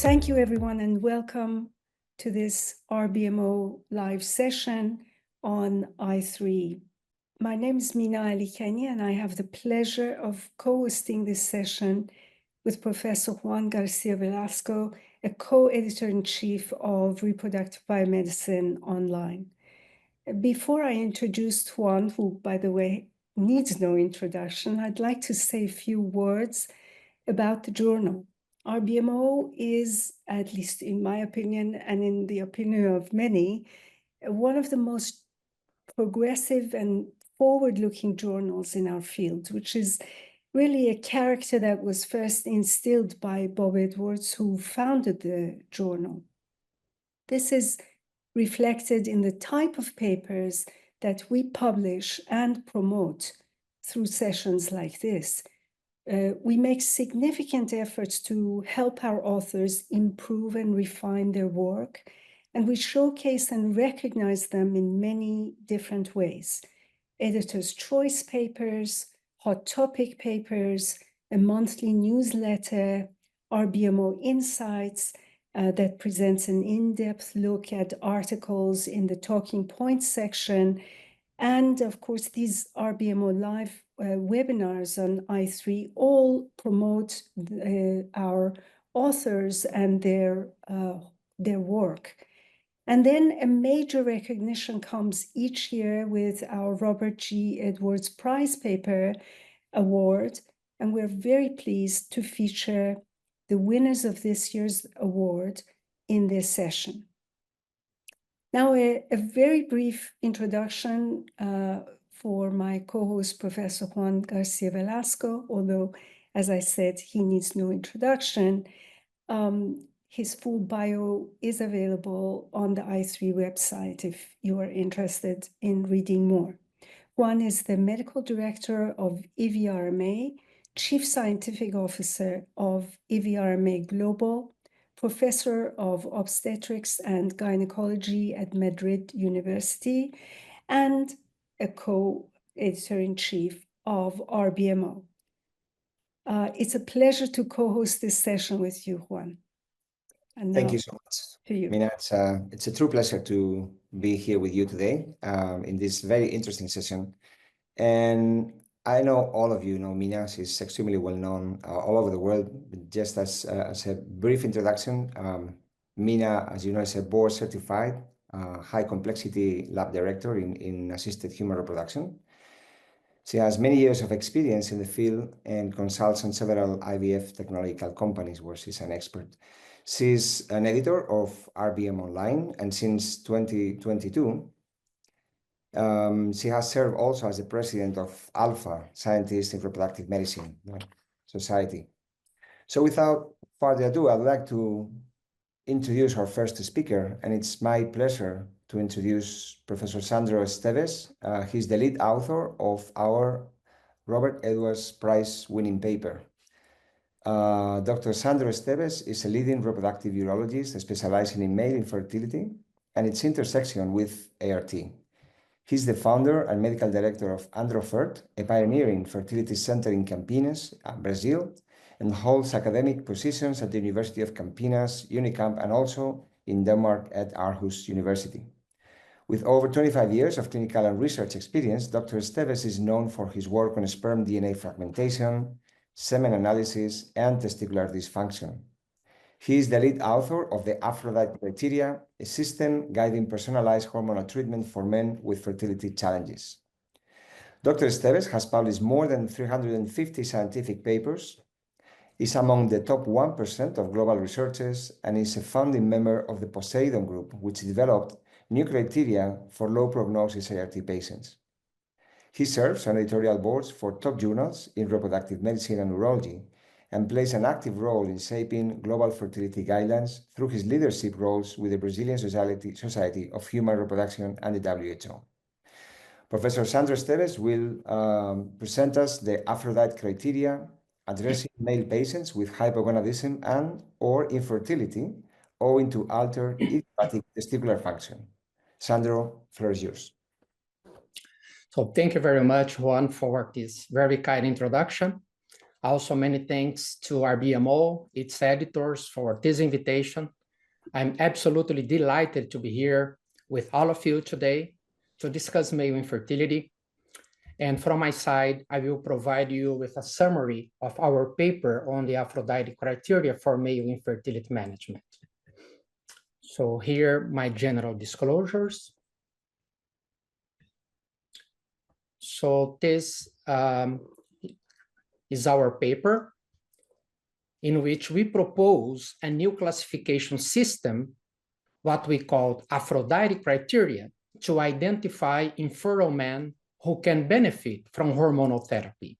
Thank you, everyone, and welcome to this RBMO live session on I3. My name is Mina Alikani, and I have the pleasure of co-hosting this session with Professor Juan García-Velasco, a co-editor-in-chief of Reproductive Biomedicine Online. Before I introduce Juan, who, by the way, needs no introduction, I'd like to say a few words about the journal. RBMO is, at least in my opinion and in the opinion of many, one of the most progressive and forward-looking journals in our field, which is really a character that was first instilled by Bob Edwards, who founded the journal. This is reflected in the type of papers that we publish and promote through sessions like this. We make significant efforts to help our authors improve and refine their work, and we showcase and recognize them in many different ways. Editor's choice papers, hot topic papers, a monthly newsletter, RBMO Insights that presents an in-depth look at articles in the talking points section, and of course, these RBMO live webinars on I3 all promote our authors and their work. And then a major recognition comes each year with our Robert G. Edwards Prize Paper Award, and we're very pleased to feature the winners of this year's award in this session. Now, a very brief introduction for my co-host, Professor Juan García-Velasco, although, as I said, he needs no introduction. His full bio is available on the I3 website if you are interested in reading more. Juan is the Medical Director of EVRMA, Chief Scientific Officer of EVRMA Global, Professor of Obstetrics and Gynecology at Madrid University, and a co-editor-in-chief of RBMO. It's a pleasure to co-host this session with you, Juan. And thank you so much, Mina. It's a true pleasure to be here with you today in this very interesting session. And I know all of you know Mina. She's extremely well known all over the world. Just as a brief introduction, Mina, as you know, is a board certified high complexity lab director in assisted human reproduction. She has many years of experience in the field and consults on several IVF technological companies where she's an expert. She's an editor of RBM Online, and since 2022, she has served also as the president of Alpha, Scientists in Reproductive Medicine Society. So without further ado, I'd like to introduce our first speaker, and it's my pleasure to introduce Professor Sandro Esteves. He's the lead author of our Robert Edwards Prize-winning paper. Dr. Sandro Esteves is a leading reproductive urologist specializing in male infertility and its intersection with ART. He's the founder and medical director of APHRODITE, a pioneering fertility center in Campinas, Brazil, and holds academic positions at the University of Campinas, Unicamp, and also in Denmark at Aarhus University. With over 25 years of clinical and research experience, Dr. Esteves is known for his work on sperm DNA fragmentation, semen analysis, and testicular dysfunction. He is the lead author of the APHRODITE criteria, a system guiding personalized hormonal treatment for men with fertility challenges. Dr. Esteves has published more than 350 scientific papers, is among the top 1% of global researchers, and is a founding member of the Poseidon Group, which developed new criteria for low prognosis ART patients. He serves on editorial boards for top journals in reproductive medicine and urology, and plays an active role in shaping global fertility guidelines through his leadership roles with the Brazilian Society of Human Reproduction and the WHO. Professor Sandro Esteves will present us the APHRODITE criteria addressing male patients with hypogonadism and or infertility owing to altered idiopathic testicular function. Sandro, floor is yours. So thank you very much, Juan, for this very kind introduction. Also, many thanks to RBMO, its editors, for this invitation. I'm absolutely delighted to be here with all of you today to discuss male infertility. And from my side, I will provide you with a summary of our paper on the APHRODITE criteria for male infertility management. So here, my general disclosures. So this is our paper in which we propose a new classification system, what we call APHRODITE criteria, to identify infertile men who can benefit from hormonal therapy.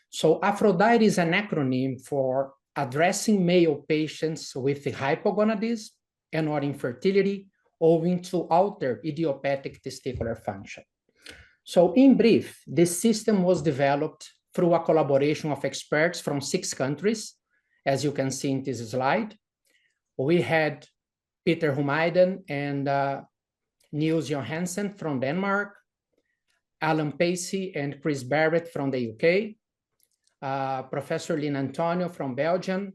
So APHRODITE is an acronym for addressing male patients with hypogonadism and or infertility owing to altered idiopathic testicular function. So in brief, this system was developed through a collaboration of experts from 6 countries, as you can see in this slide. We had Peter Humayden and Niels Johansen from Denmark, Alan Pacey and Chris Barrett from the UK, Professor Lynn Antonio from Belgium,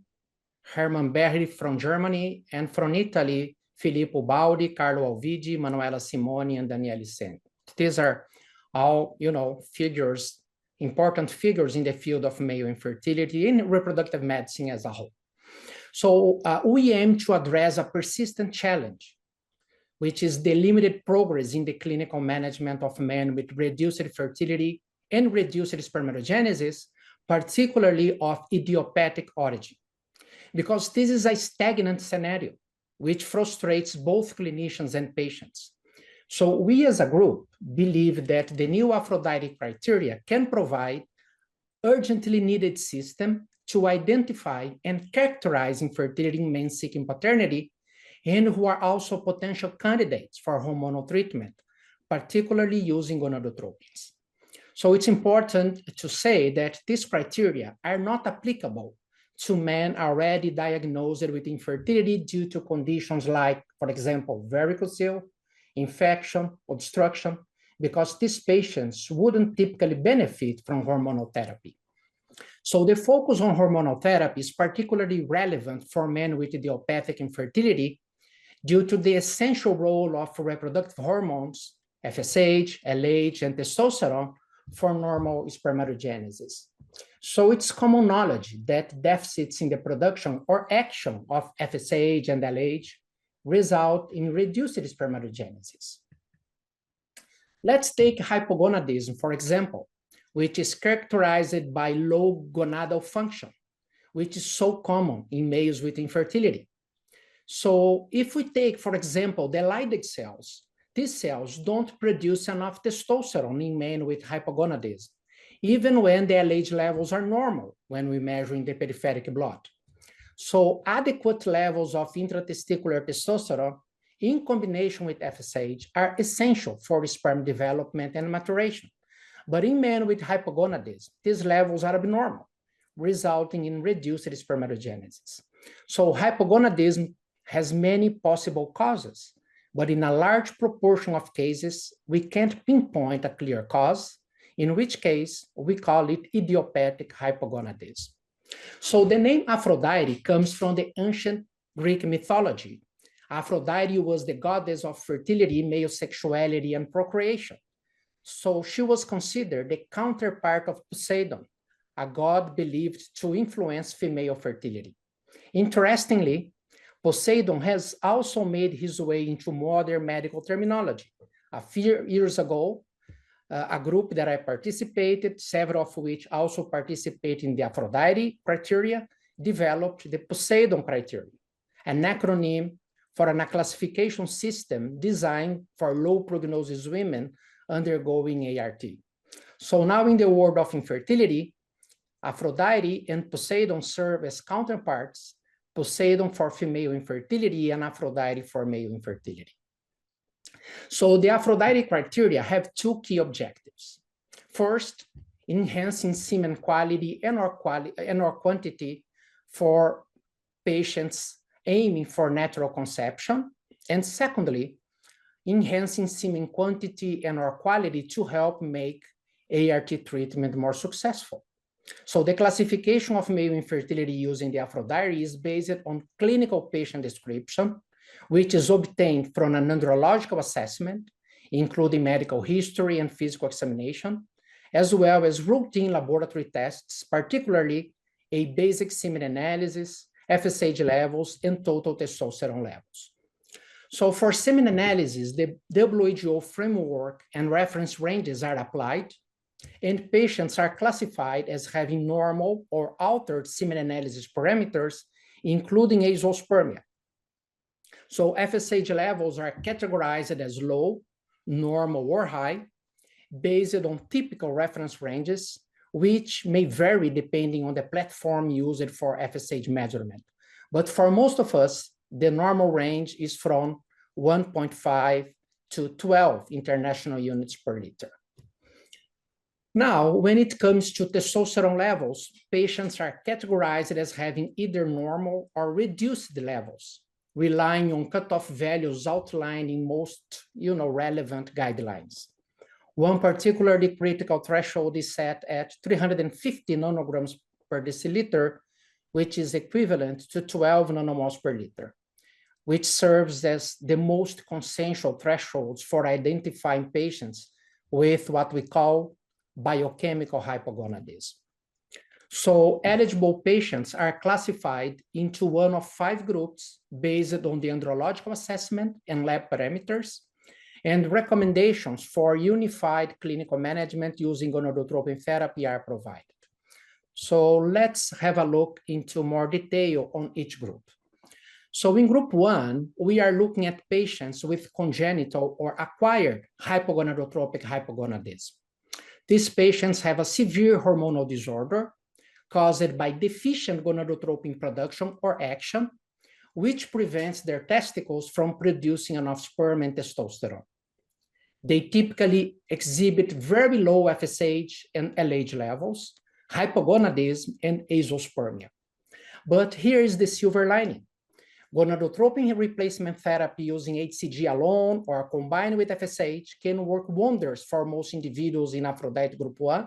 Herman Berri from Germany, and from Italy, Filippo Baldi, Carlo Alvidi, Manuela Simoni, and Daniele Sen. These are all, figures, important figures in the field of male infertility and reproductive medicine as a whole. So we aim to address a persistent challenge, which is the limited progress in the clinical management of men with reduced fertility and reduced spermatogenesis, particularly of idiopathic origin, because this is a stagnant scenario, which frustrates both clinicians and patients. So we as a group believe that the new APHRODITE criteria can provide urgently needed system to identify and characterize infertility in men seeking paternity and who are also potential candidates for hormonal treatment, particularly using gonadotropins. So it's important to say that these criteria are not applicable to men already diagnosed with infertility due to conditions like, for example, varicocele, infection, obstruction, because these patients wouldn't typically benefit from hormonal therapy. So the focus on hormonal therapy is particularly relevant for men with idiopathic infertility due to the essential role of reproductive hormones, FSH, LH, and testosterone for normal spermatogenesis. So it's common knowledge that deficits in the production or action of FSH and LH result in reduced spermatogenesis. Let's take hypogonadism, for example, which is characterized by low gonadal function, which is so common in males with infertility. So if we take, for example, the Leydig cells, these cells don't produce enough testosterone in men with hypogonadism, even when the LH levels are normal when we measure in the peripheric blood. So adequate levels of intratesticular testosterone in combination with FSH are essential for sperm development and maturation. But in men with hypogonadism, these levels are abnormal, resulting in reduced spermatogenesis. So hypogonadism has many possible causes, but in a large proportion of cases, we can't pinpoint a clear cause, in which case we call it idiopathic hypogonadism. So the name Aphrodite comes from the ancient Greek mythology. Aphrodite was the goddess of fertility, male sexuality, and procreation. So she was considered the counterpart of Poseidon, a god believed to influence female fertility. Interestingly, Poseidon has also made his way into modern medical terminology. A few years ago, a group that I participated, several of which also participate in the APHRODITE criteria, developed the Poseidon criteria, an acronym for a classification system designed for low prognosis women undergoing ART. So now in the world of infertility, Aphrodite and Poseidon serve as counterparts, Poseidon for female infertility and Aphrodite for male infertility. So the APHRODITE criteria have 2 key objectives. First, enhancing semen quality and or quantity for patients aiming for natural conception. And secondly, enhancing semen quantity and or quality to help make ART treatment more successful. So the classification of male infertility using the APHRODITE is based on clinical patient description, which is obtained from an andrological assessment, including medical history and physical examination, as well as routine laboratory tests, particularly a basic semen analysis, FSH levels, and total testosterone levels. So for semen analysis, the WHO framework and reference ranges are applied, and patients are classified as having normal or altered semen analysis parameters, including azoospermia. So FSH levels are categorized as low, normal, or high, based on typical reference ranges, which may vary depending on the platform used for FSH measurement. But for most of us, the normal range is from 1.5 to 12 international units per liter. Now, when it comes to testosterone levels, patients are categorized as having either normal or reduced levels, relying on cutoff values outlined in most relevant guidelines. One particularly critical threshold is set at 350 nanograms per deciliter, which is equivalent to 12 nanomoles per liter, which serves as the most consensual thresholds for identifying patients with what we call biochemical hypogonadism. So eligible patients are classified into one of 5 groups based on the andrological assessment and lab parameters, and recommendations for unified clinical management using gonadotropin therapy are provided. So let's have a look into more detail on each group. So in group 1, we are looking at patients with congenital or acquired hypogonadotropic hypogonadism. These patients have a severe hormonal disorder caused by deficient gonadotropin production or action, which prevents their testicles from producing enough sperm and testosterone. They typically exhibit very low FSH and LH levels, hypogonadism, and azoospermia. But here is the silver lining. Gonadotropin replacement therapy using HCG alone or combined with FSH can work wonders for most individuals in APHRODITE group 1,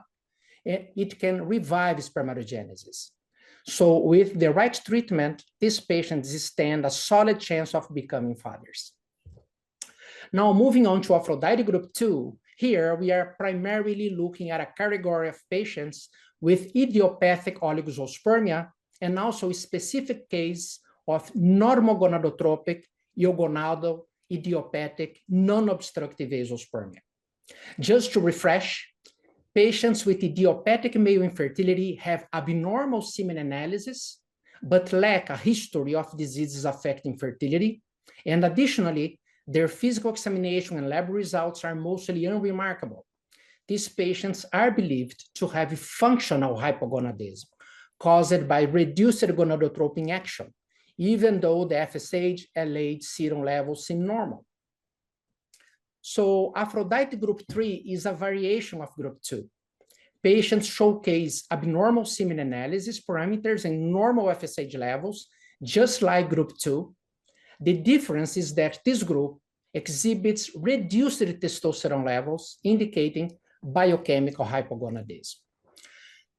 and it can revive spermatogenesis. So with the right treatment, these patients stand a solid chance of becoming fathers. Now moving on to APHRODITE group 2, here we are primarily looking at a category of patients with idiopathic oligozoospermia and also a specific case of normogonadotropic, eugonadal, idiopathic, non-obstructive azoospermia. Just to refresh, patients with idiopathic male infertility have abnormal semen analysis, but lack a history of diseases affecting fertility. And additionally, their physical examination and lab results are mostly unremarkable. These patients are believed to have functional hypogonadism caused by reduced gonadotropin action, even though the FSH, LH serum levels seem normal. So APHRODITE group 3 is a variation of group 2. Patients showcase abnormal semen analysis parameters and normal FSH levels, just like group 2. The difference is that this group exhibits reduced testosterone levels, indicating biochemical hypogonadism.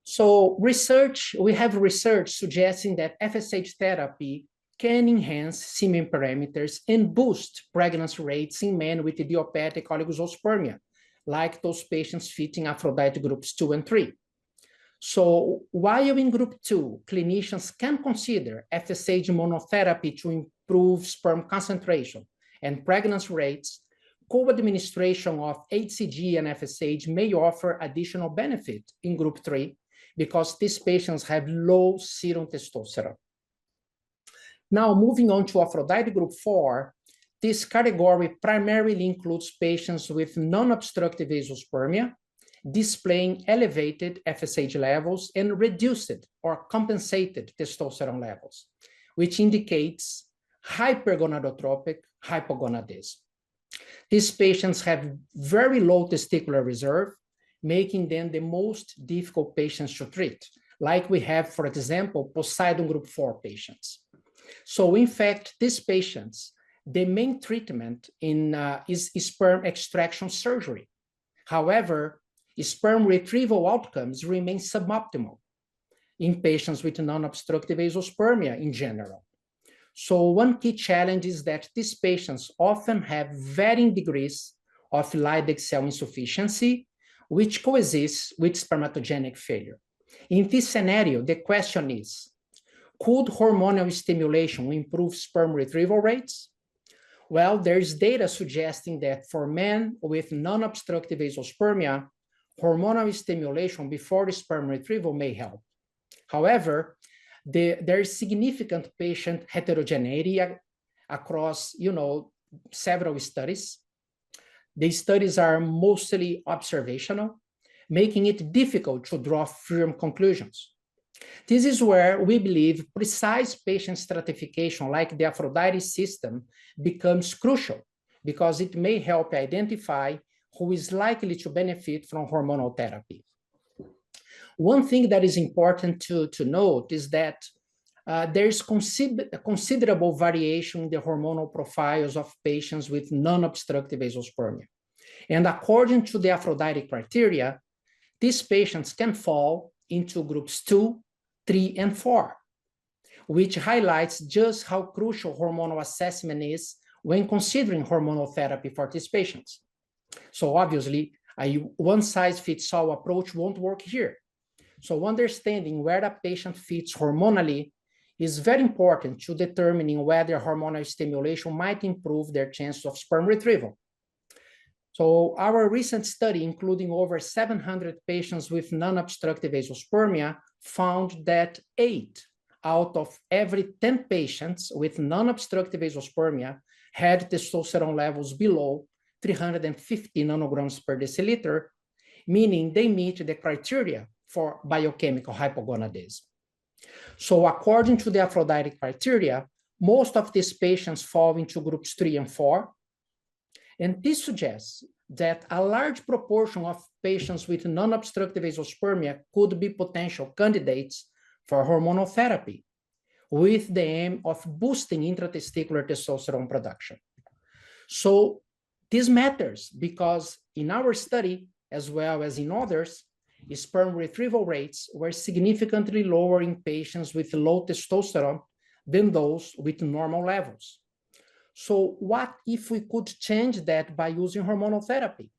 So we have research suggesting that FSH therapy can enhance semen parameters and boost pregnancy rates in men with idiopathic oligozoospermia, like those patients fitting APHRODITE groups 2 and 3. So while in group 2, clinicians can consider FSH monotherapy to improve sperm concentration and pregnancy rates, co-administration of HCG and FSH may offer additional benefit in group 3 because these patients have low serum testosterone. Now, moving on to APHRODITE group 4, this category primarily includes patients with non-obstructive azoospermia, displaying elevated FSH levels and reduced or compensated testosterone levels, which indicates hypergonadotropic hypogonadism. These patients have very low testicular reserve, making them the most difficult patients to treat, like we have, for example, Poseidon group 4 patients. So in fact, these patients, the main treatment is sperm extraction surgery. However, sperm retrieval outcomes remain suboptimal in patients with non-obstructive azoospermia in general. So one key challenge is that these patients often have varying degrees of Leydig cell insufficiency, which coexists with spermatogenic failure. In this scenario, the question is, could hormonal stimulation improve sperm retrieval rates? Well, there's data suggesting that for men with non-obstructive azoospermia, hormonal stimulation before the sperm retrieval may help. However, there is significant patient heterogeneity across, several studies. These studies are mostly observational, making it difficult to draw firm conclusions. This is where we believe precise patient stratification like the APHRODITE system becomes crucial because it may help identify who is likely to benefit from hormonal therapy. One thing that is important to note is that there is considerable variation in the hormonal profiles of patients with non-obstructive azoospermia. And according to the APHRODITE criteria, these patients can fall into groups 2, 3, and 4, which highlights just how crucial hormonal assessment is when considering hormonal therapy for these patients. So obviously, a one-size-fits-all approach won't work here. So understanding where a patient fits hormonally is very important to determining whether hormonal stimulation might improve their chances of sperm retrieval. So our recent study, including over 700 patients with non-obstructive azoospermia, found that 8 out of every 10 patients with non-obstructive azoospermia had testosterone levels below 350 nanograms per deciliter, meaning they meet the criteria for biochemical hypogonadism. So according to the APHRODITE criteria, most of these patients fall into groups 3 and 4, and this suggests that a large proportion of patients with non-obstructive azoospermia could be potential candidates for hormonal therapy with the aim of boosting intratesticular testosterone production. So this matters because in our study, as well as in others, sperm retrieval rates were significantly lower in patients with low testosterone than those with normal levels. So what if we could change that by using hormonal therapy?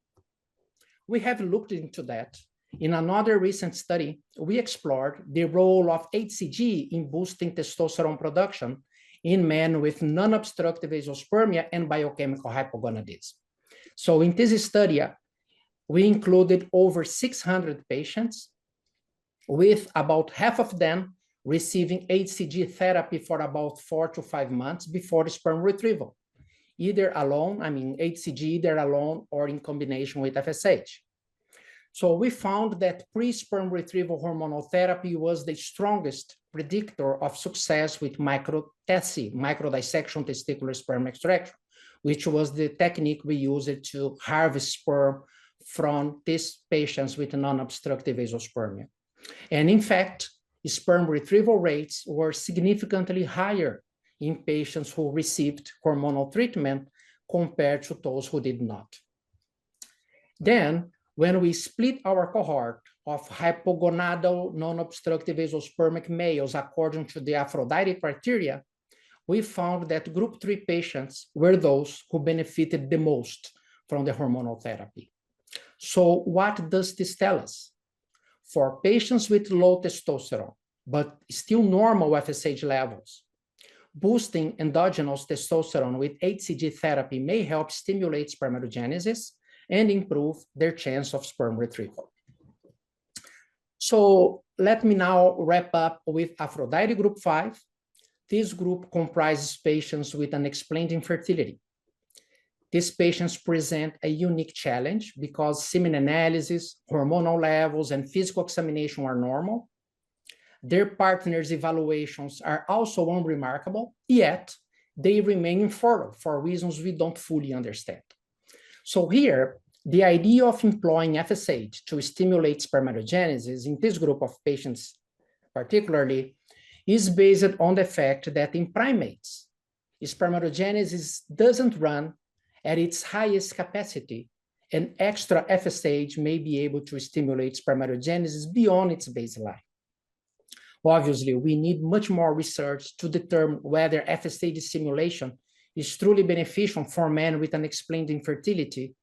We have looked into that. In another recent study, we explored the role of HCG in boosting testosterone production in men with non-obstructive azoospermia and biochemical hypogonadism. So in this study, we included over 600 patients, with about half of them receiving HCG therapy for about 4 to 5 months before the sperm retrieval, either alone, HCG either alone or in combination with FSH. So we found that pre-sperm retrieval hormonal therapy was the strongest predictor of success with microdissection testicular sperm extraction, which was the technique we used to harvest sperm from these patients with non-obstructive azoospermia. And in fact, sperm retrieval rates were significantly higher in patients who received hormonal treatment compared to those who did not. Then, when we split our cohort of hypogonadal non-obstructive azoospermic males according to the APHRODITE criteria, we found that group 3 patients were those who benefited the most from the hormonal therapy. So what does this tell us? For patients with low testosterone, but still normal FSH levels, boosting endogenous testosterone with HCG therapy may help stimulate spermatogenesis and improve their chance of sperm retrieval. So let me now wrap up with APHRODITE group 5. This group comprises patients with unexplained infertility. These patients present a unique challenge because semen analysis, hormonal levels, and physical examination are normal. Their partners' evaluations are also unremarkable, yet they remain infertile for reasons we don't fully understand. So here, the idea of employing FSH to stimulate spermatogenesis in this group of patients particularly is based on the fact that in primates, spermatogenesis doesn't run at its highest capacity, and extra FSH may be able to stimulate spermatogenesis beyond its baseline. Obviously, we need much more research to determine whether FSH stimulation is truly beneficial for men with unexplained infertility.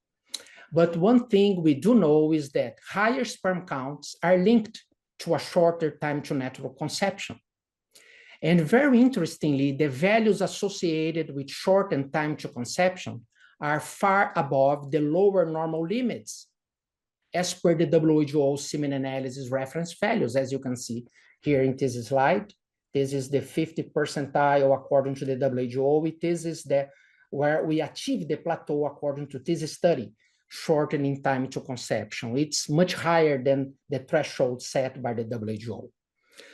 But one thing we do know is that higher sperm counts are linked to a shorter time to natural conception. And very interestingly, the values associated with shortened time to conception are far above the lower normal limits as per the WHO semen analysis reference values, as you can see here in this slide. This is the 50th percentile according to the WHO. This is where we achieve the plateau according to this study, shortening time to conception. It's much higher than the threshold set by the WHO.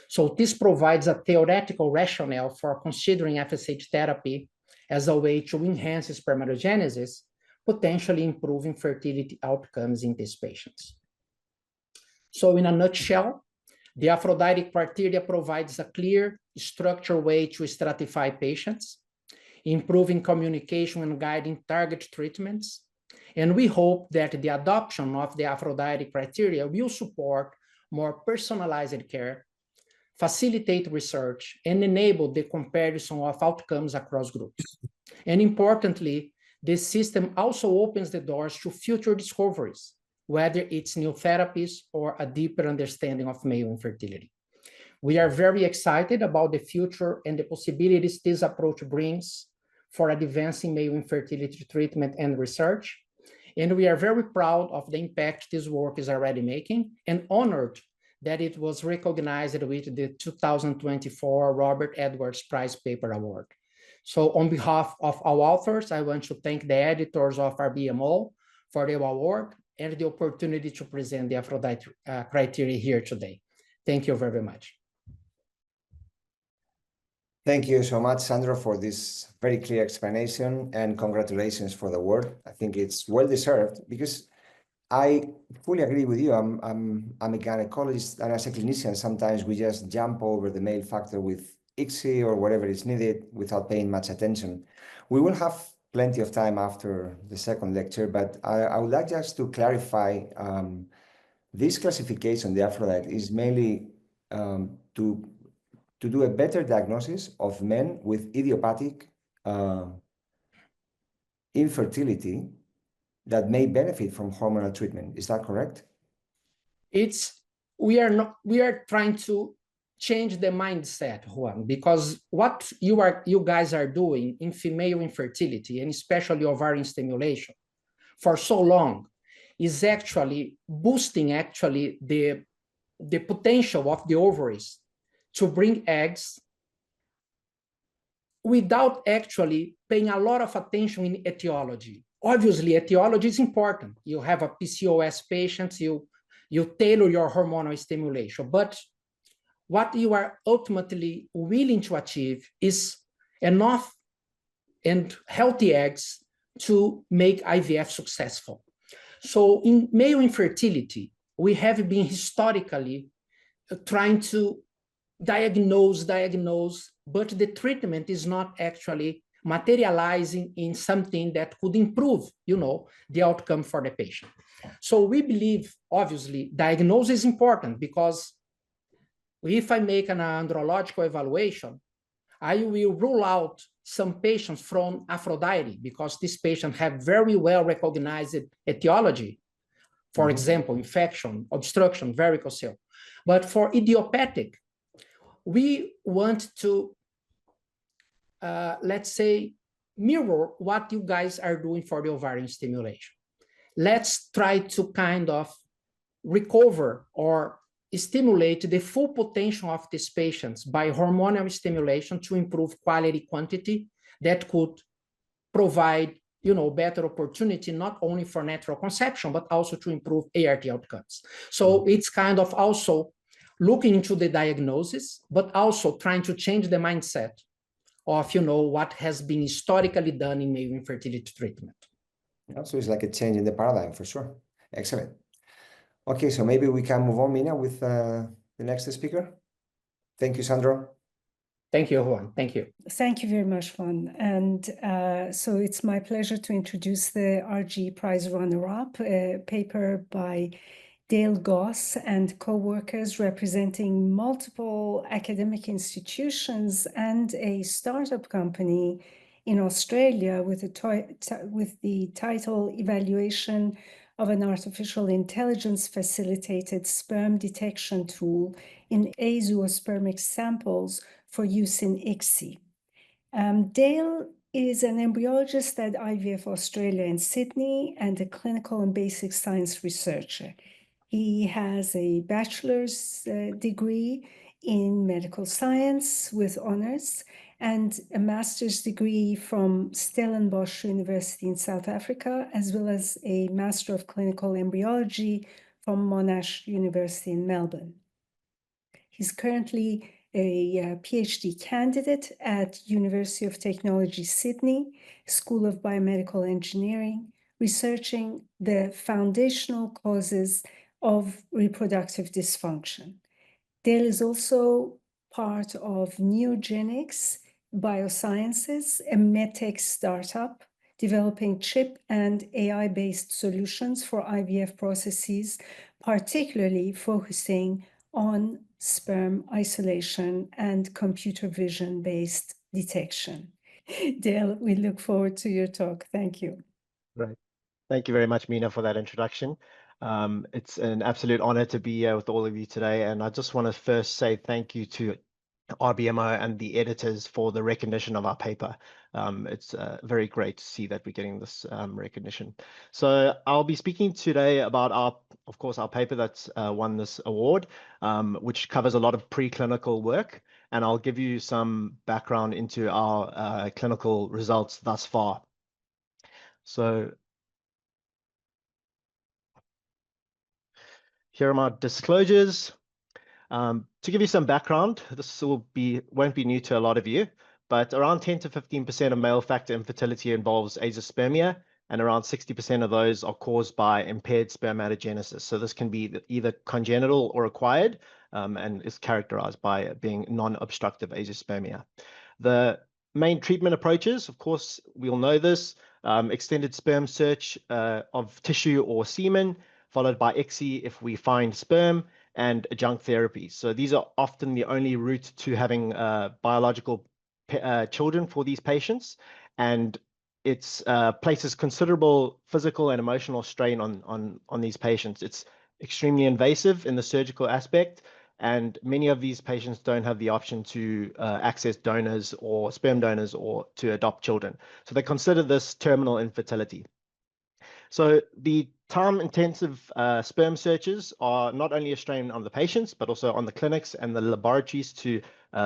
So this provides a theoretical rationale for considering FSH therapy as a way to enhance spermatogenesis, potentially improving fertility outcomes in these patients. So in a nutshell, the APHRODITE criteria provides a clear, structured way to stratify patients, improving communication and guiding target treatments. And we hope that the adoption of the APHRODITE criteria will support more personalized care, facilitate research, and enable the comparison of outcomes across groups. And importantly, this system also opens the doors to future discoveries, whether it's new therapies or a deeper understanding of male infertility. We are very excited about the future and the possibilities this approach brings for advancing male infertility treatment and research. And we are very proud of the impact this work is already making and honored that it was recognized with the 2024 Robert Edwards Prize Paper Award. So on behalf of our authors, I want to thank the editors of RBMO for the award and the opportunity to present the APHRODITE criteria here today. Thank you very much. Thank you so much, Sandro, for this very clear explanation, and congratulations for the award. I think it's well-deserved because I fully agree with you. I'm a gynecologist, and as a clinician, sometimes we just jump over the male factor with ICSI or whatever is needed without paying much attention. We will have plenty of time after the second lecture, but I would like just to clarify this classification, the APHRODITE, is mainly to do a better diagnosis of men with idiopathic infertility that may benefit from hormonal treatment. Is that correct? We are trying to change the mindset, Juan, because what you guys are doing in female infertility, and especially ovarian stimulation, for so long, is actually boosting the potential of the ovaries to bring eggs without actually paying a lot of attention in etiology. Obviously, etiology is important. You have a PCOS patient, you tailor your hormonal stimulation, but what you are ultimately willing to achieve is enough and healthy eggs to make IVF successful. So in male infertility, we have been historically trying to diagnose, but the treatment is not actually materializing in something that could improve, the outcome for the patient. So we believe, obviously, diagnosis is important because if I make an andrological evaluation, I will rule out some patients from APHRODITE because these patients have very well recognized etiology. For example, infection, obstruction, varicocele. But for idiopathic, we want to, let's say, mirror what you guys are doing for the ovarian stimulation. Let's try to kind of recover or stimulate the full potential of these patients by hormonal stimulation to improve quality quantity that could provide, better opportunity, not only for natural conception, but also to improve ART outcomes. So it's kind of also looking into the diagnosis, but also trying to change the mindset of, what has been historically done in male infertility treatment. So it's like a change in the paradigm for sure. Excellent. Okay, so maybe we can move on, Mina, with the next speaker. Thank you, Sandro. Thank you, Juan. Thank you. Thank you very much, Juan. And so it's my pleasure to introduce the RGE Prize runner-up, a paper by Dale Goss and co-workers representing multiple academic institutions and a startup company in Australia with the title Evaluation of an Artificial Intelligence Facilitated Sperm Detection Tool in Azoospermic Samples for use in ICSI. Dale is an embryologist at IVF Australia in Sydney and a clinical and basic science researcher. He has a bachelor's degree in medical science with honors and a master's degree from Stellenbosch University in South Africa, as well as a Master of Clinical Embryology from Monash University in Melbourne. He's currently a PhD candidate at University of Technology, Sydney, School of Biomedical Engineering, researching the foundational causes of reproductive dysfunction. Dale is also part of Neogenics Biosciences, a medtech startup developing chip and AI-based solutions for IVF processes, particularly focusing on sperm isolation and computer vision-based detection. Dale, we look forward to your talk. Thank you. Right. Thank you very much, Mina, for that introduction. It's an absolute honor to be here with all of you today. And I just want to first say thank you to RBMO and the editors for the recognition of our paper. It's very great to see that we're getting this recognition. So I'll be speaking today about of course, our paper that's won this award, which covers a lot of preclinical work. And I'll give you some background into our clinical results thus far. So here are my disclosures. To give you some background, this won't be new to a lot of you, but around 10 to 15% of male factor infertility involves azoospermia, and around 60% of those are caused by impaired spermatogenesis. So this can be either congenital or acquired, and is characterized by being non-obstructive azoospermia. The main treatment approaches, of course, we all know this, extended sperm search of tissue or semen, followed by ICSI if we find sperm, and adjunct therapy. So these are often the only route to having biological children for these patients, and it places considerable physical and emotional strain on these patients. It's extremely invasive in the surgical aspect, and many of these patients don't have the option to access donors or sperm donors or to adopt children. So they consider this terminal infertility. So the time-intensive sperm searches are not only a strain on the patients, but also on the clinics and the laboratories to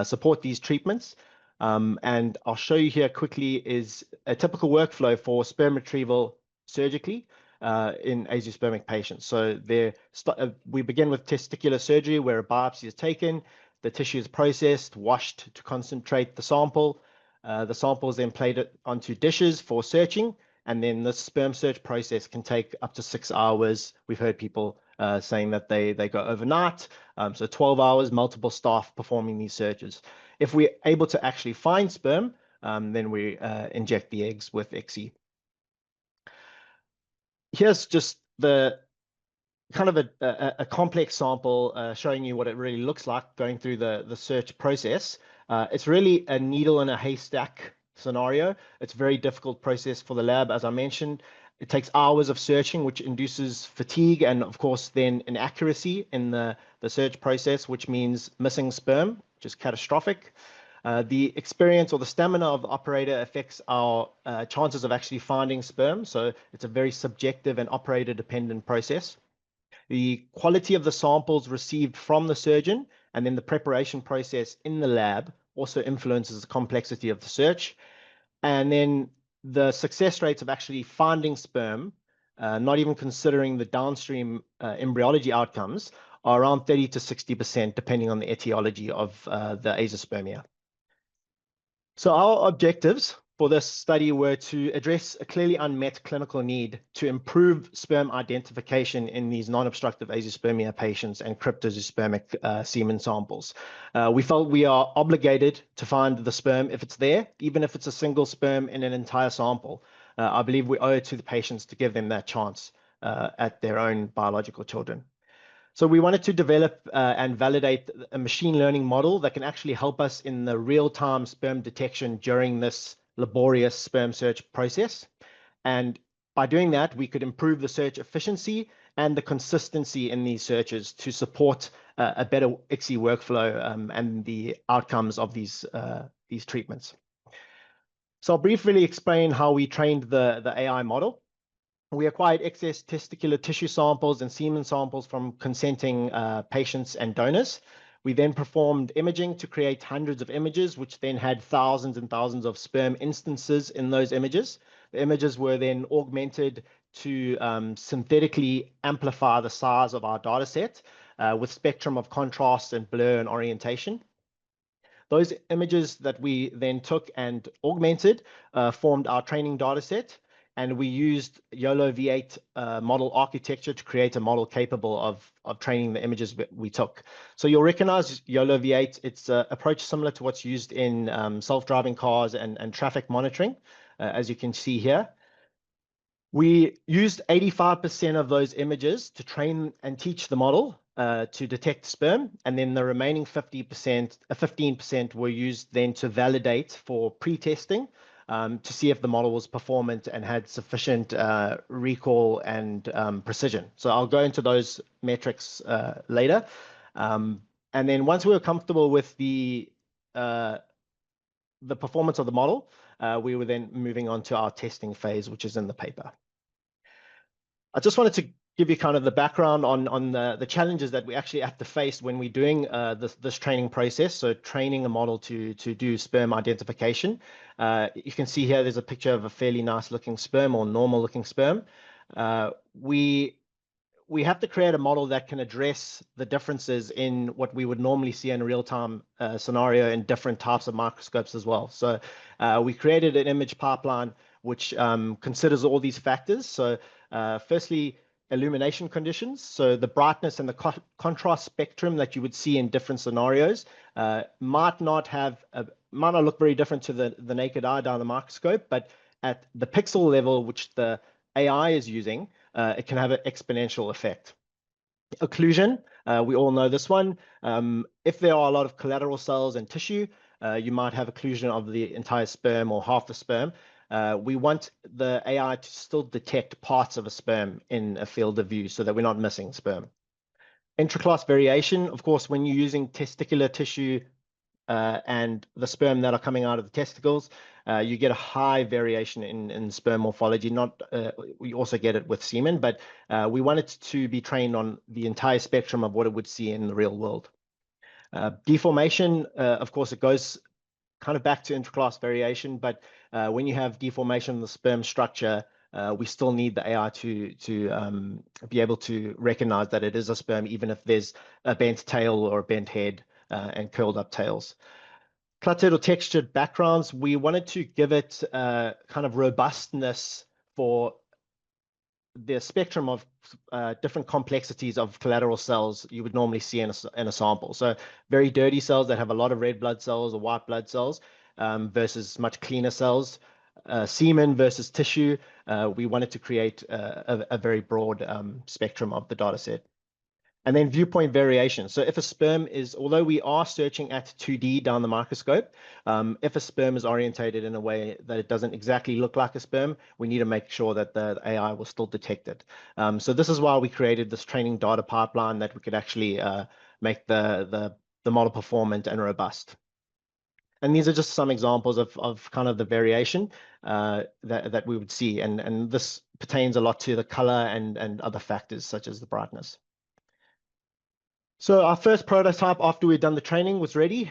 support these treatments. And I'll show you here quickly is a typical workflow for sperm retrieval surgically in azoospermic patients. So we begin with testicular surgery where a biopsy is taken, the tissue is processed, washed to concentrate the sample. The sample is then plated onto dishes for searching. And then the sperm search process can take up to 6 hours. We've heard people saying that they go overnight. So 12 hours, multiple staff performing these searches. If we're able to actually find sperm, then we inject the eggs with ICSI. Here's just the kind of a complex sample showing you what it really looks like going through the search process. It's really a needle in a haystack scenario. It's a very difficult process for the lab, as I mentioned. It takes hours of searching, which induces fatigue and, of course, then inaccuracy in the search process, which means missing sperm, which is catastrophic. The experience or the stamina of the operator affects our chances of actually finding sperm. So it's a very subjective and operator-dependent process. The quality of the samples received from the surgeon and then the preparation process in the lab also influences the complexity of the search. And then the success rates of actually finding sperm, not even considering the downstream embryology outcomes, are around 30 to 60%, depending on the etiology of the azoospermia. So our objectives for this study were to address a clearly unmet clinical need to improve sperm identification in these non-obstructive azoospermia patients and cryptozoospermic semen samples. We felt we are obligated to find the sperm if it's there, even if it's a single sperm in an entire sample. I believe we owe it to the patients to give them that chance at their own biological children. So we wanted to develop and validate a machine learning model that can actually help us in the real-time sperm detection during this laborious sperm search process. And by doing that, we could improve the search efficiency and the consistency in these searches to support a better ICSI workflow and the outcomes of these treatments. So I'll briefly explain how we trained the AI model. We acquired excess testicular tissue samples and semen samples from consenting patients and donors. We then performed imaging to create hundreds of images, which then had thousands and thousands of sperm instances in those images. The images were then augmented to synthetically amplify the size of our data set with spectrum of contrast and blur and orientation. Those images that we then took and augmented formed our training data set, and we used YOLO V8 model architecture to create a model capable of training the images we took. So you'll recognize YOLO V8. It's an approach similar to what's used in self-driving cars and traffic monitoring, as you can see here. We used 85% of those images to train and teach the model to detect sperm, and then the remaining 15% were used then to validate for pre-testing to see if the model was performant and had sufficient recall and precision. So I'll go into those metrics later. And then once we were comfortable with the performance of the model, we were then moving on to our testing phase, which is in the paper. I just wanted to give you kind of the background on the challenges that we actually have to face when we're doing this training process. So training a model to do sperm identification. You can see here there's a picture of a fairly nice looking sperm or normal looking sperm. We have to create a model that can address the differences in what we would normally see in a real-time scenario in different types of microscopes as well. So we created an image pipeline which considers all these factors. So firstly, illumination conditions. So the brightness and the contrast spectrum that you would see in different scenarios might not look very different to the naked eye down the microscope, but at the pixel level, which the AI is using, it can have an exponential effect. Occlusion, we all know this one. If there are a lot of collateral cells and tissue, you might have occlusion of the entire sperm or half the sperm. We want the AI to still detect parts of a sperm in a field of view so that we're not missing sperm. Intraclass variation, of course, when you're using testicular tissue and the sperm that are coming out of the testicles, you get a high variation in sperm morphology. We also get it with semen, but we want it to be trained on the entire spectrum of what it would see in the real world. Deformation, of course, it goes kind of back to intraclass variation, but when you have deformation in the sperm structure, we still need the AI to be able to recognize that it is a sperm, even if there's a bent tail or a bent head and curled up tails. Cluttered or textured backgrounds, we wanted to give it kind of robustness for the spectrum of different complexities of collateral cells you would normally see in a sample. So very dirty cells that have a lot of red blood cells or white blood cells versus much cleaner cells. Semen versus tissue, we wanted to create a very broad spectrum of the data set. And then viewpoint variation. So if a sperm is, although we are searching at 2D down the microscope, if a sperm is orientated in a way that it doesn't exactly look like a sperm, we need to make sure that the AI will still detect it. So this is why we created this training data pipeline that we could actually make the model performant and robust. And these are just some examples of kind of the variation that we would see. And this pertains a lot to the color and other factors such as the brightness. So our first prototype after we'd done the training was ready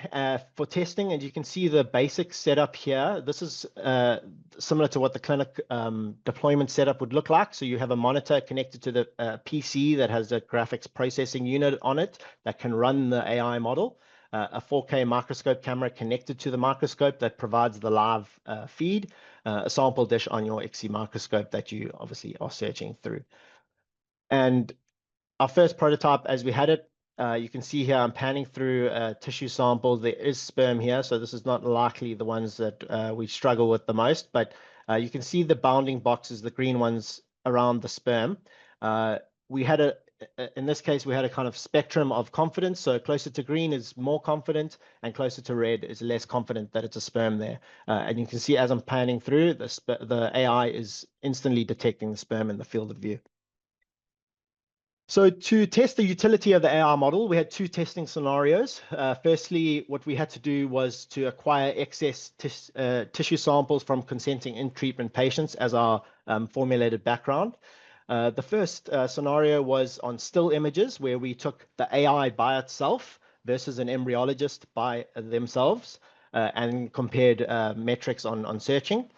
for testing, and you can see the basic setup here. This is similar to what the clinic deployment setup would look like. So you have a monitor connected to the PC that has a graphics processing unit on it that can run the AI model, a 4K microscope camera connected to the microscope that provides the live feed, a sample dish on your ICSI microscope that you obviously are searching through. And our first prototype, as we had it, you can see here I'm panning through tissue samples. There is sperm here, so this is not likely the ones that we struggle with the most, but you can see the bounding boxes, the green ones around the sperm. We had in this case, we had a kind of spectrum of confidence. So closer to green is more confident, and closer to red is less confident that it's a sperm there. And you can see as I'm panning through, the AI is instantly detecting the sperm in the field of view. So to test the utility of the AI model, we had two testing scenarios. Firstly, what we had to do was to acquire excess tissue samples from consenting in-treatment patients as our formulated background. The first scenario was on still images, where we took the AI by itself versus an embryologist by themselves and compared metrics on searching.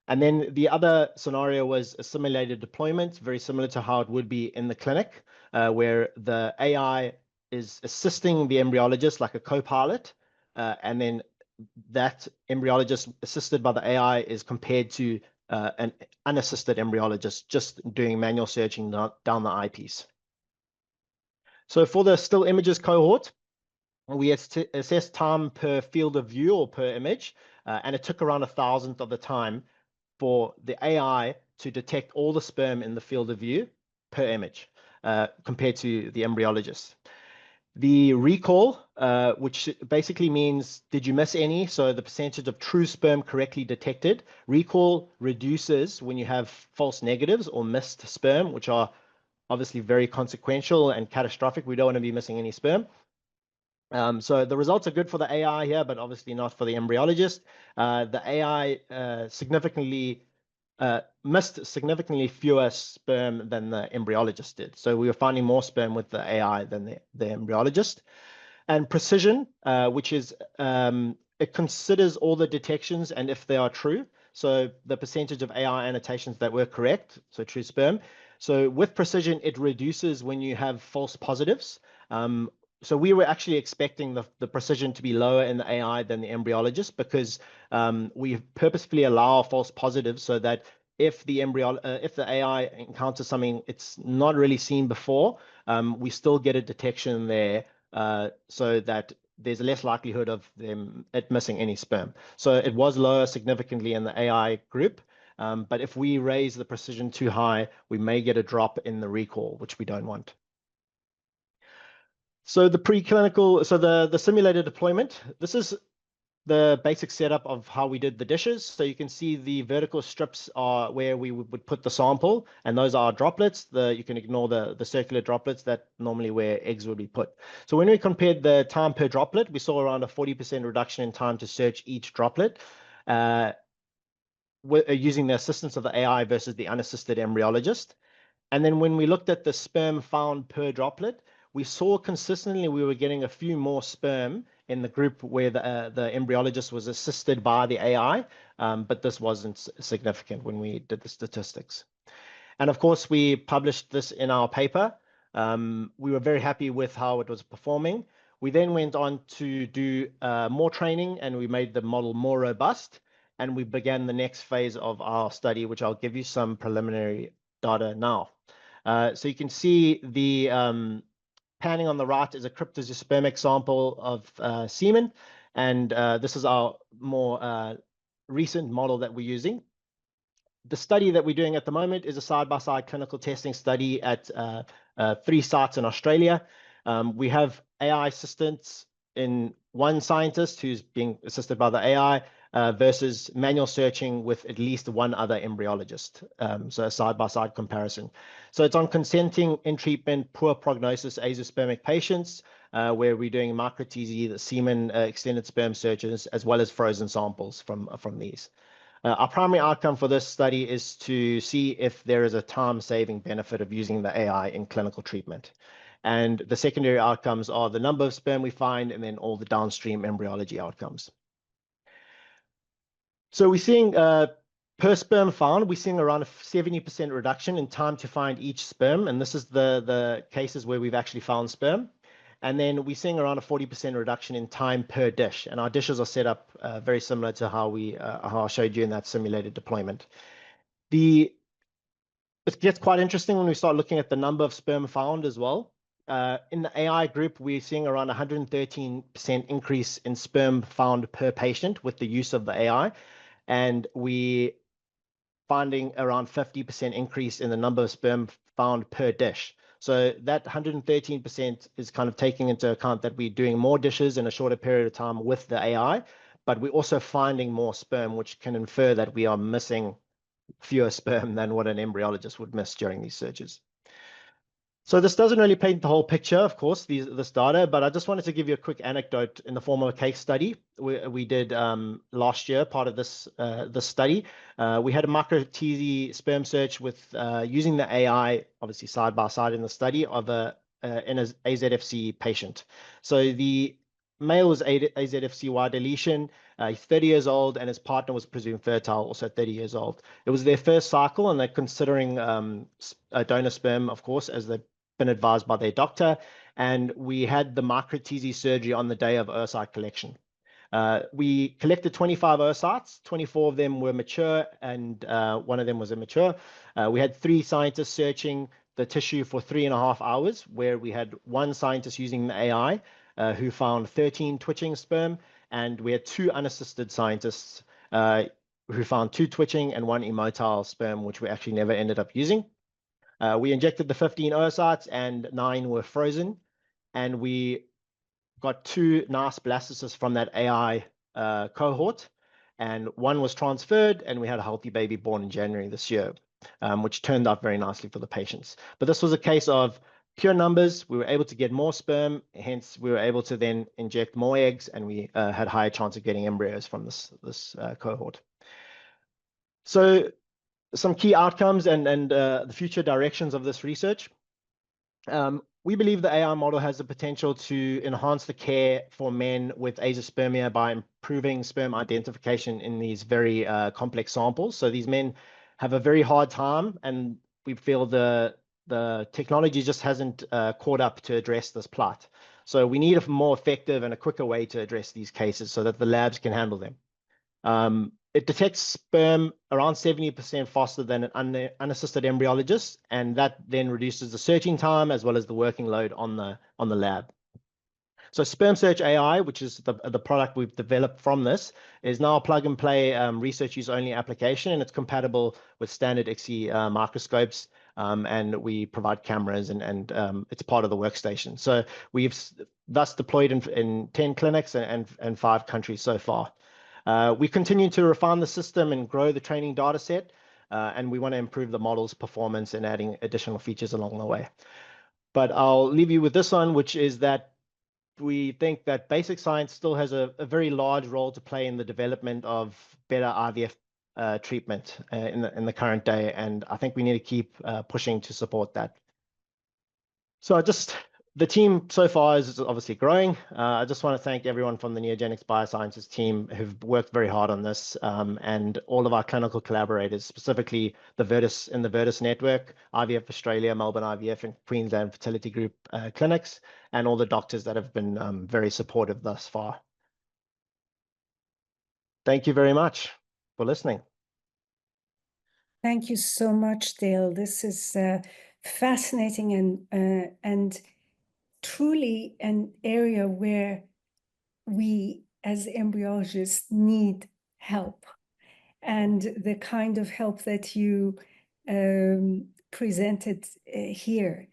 And then the other scenario was a simulated deployment, very similar to how it would be in the clinic, where the AI is assisting the embryologist like a co-pilot, and then that embryologist assisted by the AI is compared to an unassisted embryologist just doing manual searching down the eyepiece. So for the still images cohort, we assessed time per field of view or per image, and it took around 1,000th of the time for the AI to detect all the sperm in the field of view per image, compared to the embryologist. The recall, which basically means, did you miss any? So the percentage of true sperm correctly detected. Recall reduces when you have false negatives or missed sperm, which are obviously very consequential and catastrophic. We don't want to be missing any sperm. So the results are good for the AI here, but obviously not for the embryologist. The AI missed significantly fewer sperm than the embryologist did. So we were finding more sperm with the AI than the embryologist. And precision, which is, it considers all the detections and if they are true. So the percentage of AI annotations that were correct, so true sperm. So with precision, it reduces when you have false positives. So we were actually expecting the precision to be lower in the AI than the embryologist, because we purposefully allow false positives so that if the AI encounters something it's not really seen before, we still get a detection there, so that there's less likelihood of it missing any sperm. So it was lower significantly in the AI group, but if we raise the precision too high, we may get a drop in the recall, which we don't want. So the preclinical, so the simulated deployment, this is the basic setup of how we did the dishes. So you can see the vertical strips are where we would put the sample, and those are droplets. You can ignore the circular droplets that normally where eggs would be put. So when we compared the time per droplet, we saw around a 40% reduction in time to search each droplet, using the assistance of the AI versus the unassisted embryologist. And then when we looked at the sperm found per droplet, we saw consistently we were getting a few more sperm in the group where the embryologist was assisted by the AI, but this wasn't significant when we did the statistics. And of course, we published this in our paper. We were very happy with how it was performing. We then went on to do more training, and we made the model more robust, and we began the next phase of our study, which I'll give you some preliminary data now. So you can see the panning on the right is a cryptospermic sample of semen, and this is our more recent model that we're using. The study that we're doing at the moment is a side-by-side clinical testing study at 3 sites in Australia. We have AI assistants in one scientist who's being assisted by the AI, versus manual searching with at least one other embryologist. So a side-by-side comparison. So it's on consenting in treatment, poor prognosis azoospermic patients, where we're doing micro-TZ, the semen, extended sperm searches, as well as frozen samples from these. Our primary outcome for this study is to see if there is a time-saving benefit of using the AI in clinical treatment. And the secondary outcomes are the number of sperm we find, and then all the downstream embryology outcomes. So we're seeing per sperm found, we're seeing around a 70% reduction in time to find each sperm. And this is the cases where we've actually found sperm. And then we're seeing around a 40% reduction in time per dish. And our dishes are set up very similar to how I showed you in that simulated deployment. It gets quite interesting when we start looking at the number of sperm found as well. In the AI group, we're seeing around 113% increase in sperm found per patient with the use of the AI. And we finding around 50% increase in the number of sperm found per dish. So that 113% is kind of taking into account that we're doing more dishes in a shorter period of time with the AI, but we're also finding more sperm, which can infer that we are missing fewer sperm than what an embryologist would miss during these searches. So this doesn't really paint the whole picture, of course, this data, but I just wanted to give you a quick anecdote in the form of a case study we did last year, part of this study. We had a micro-TZ sperm search with using the AI, obviously side by side in the study, of an AZFC patient. So the male was AZFCY deletion, he's 30 years old, and his partner was presumed fertile, also 30 years old. It was their first cycle, and they're considering a donor sperm, of course, as they've been advised by their doctor. And we had the micro-TZ surgery on the day of oocyte collection. We collected 25 oocytes, 24 of them were mature, and one of them was immature. We had 3 scientists searching the tissue for 3.5 hours, where we had 1 scientist using the AI who found 13 twitching sperm, and we had 2 unassisted scientists who found 2 twitching and 1 immotile sperm, which we actually never ended up using. We injected the 15 oocytes and 9 were frozen, and we got 2 nice blastocysts from that AI cohort, and 1 was transferred, and we had a healthy baby born in January this year, which turned out very nicely for the patients. But this was a case of pure numbers. We were able to get more sperm, hence we were able to then inject more eggs, and we had higher chance of getting embryos from this cohort. So some key outcomes and the future directions of this research. We believe the AI model has the potential to enhance the care for men with azoospermia by improving sperm identification in these very complex samples. So these men have a very hard time, and we feel the technology just hasn't caught up to address this plight. So we need a more effective and a quicker way to address these cases so that the labs can handle them. It detects sperm around 70% faster than an unassisted embryologist, and that then reduces the searching time as well as the working load on the lab. So Sperm Search AI, which is the product we've developed from this, is now a plug-and-play research use only application, and it's compatible with standard ICSI microscopes, and we provide cameras, and it's part of the workstation. So we've thus deployed in 10 clinics and 5 countries so far. We continue to refine the system and grow the training data set, and we want to improve the model's performance and adding additional features along the way. But I'll leave you with this one, which is that we think that basic science still has a very large role to play in the development of better IVF treatment in the current day, and I think we need to keep pushing to support that. So the team so far is obviously growing. I just want to thank everyone from the Neogenics Biosciences team who've worked very hard on this, and all of our clinical collaborators, specifically the Virtus network, IVF Australia, Melbourne IVF, and Queensland Fertility Group clinics, and all the doctors that have been very supportive thus far. Thank you very much for listening. Thank you so much, Dale. This is fascinating and truly an area where we as embryologists need help, and the kind of help that you presented here.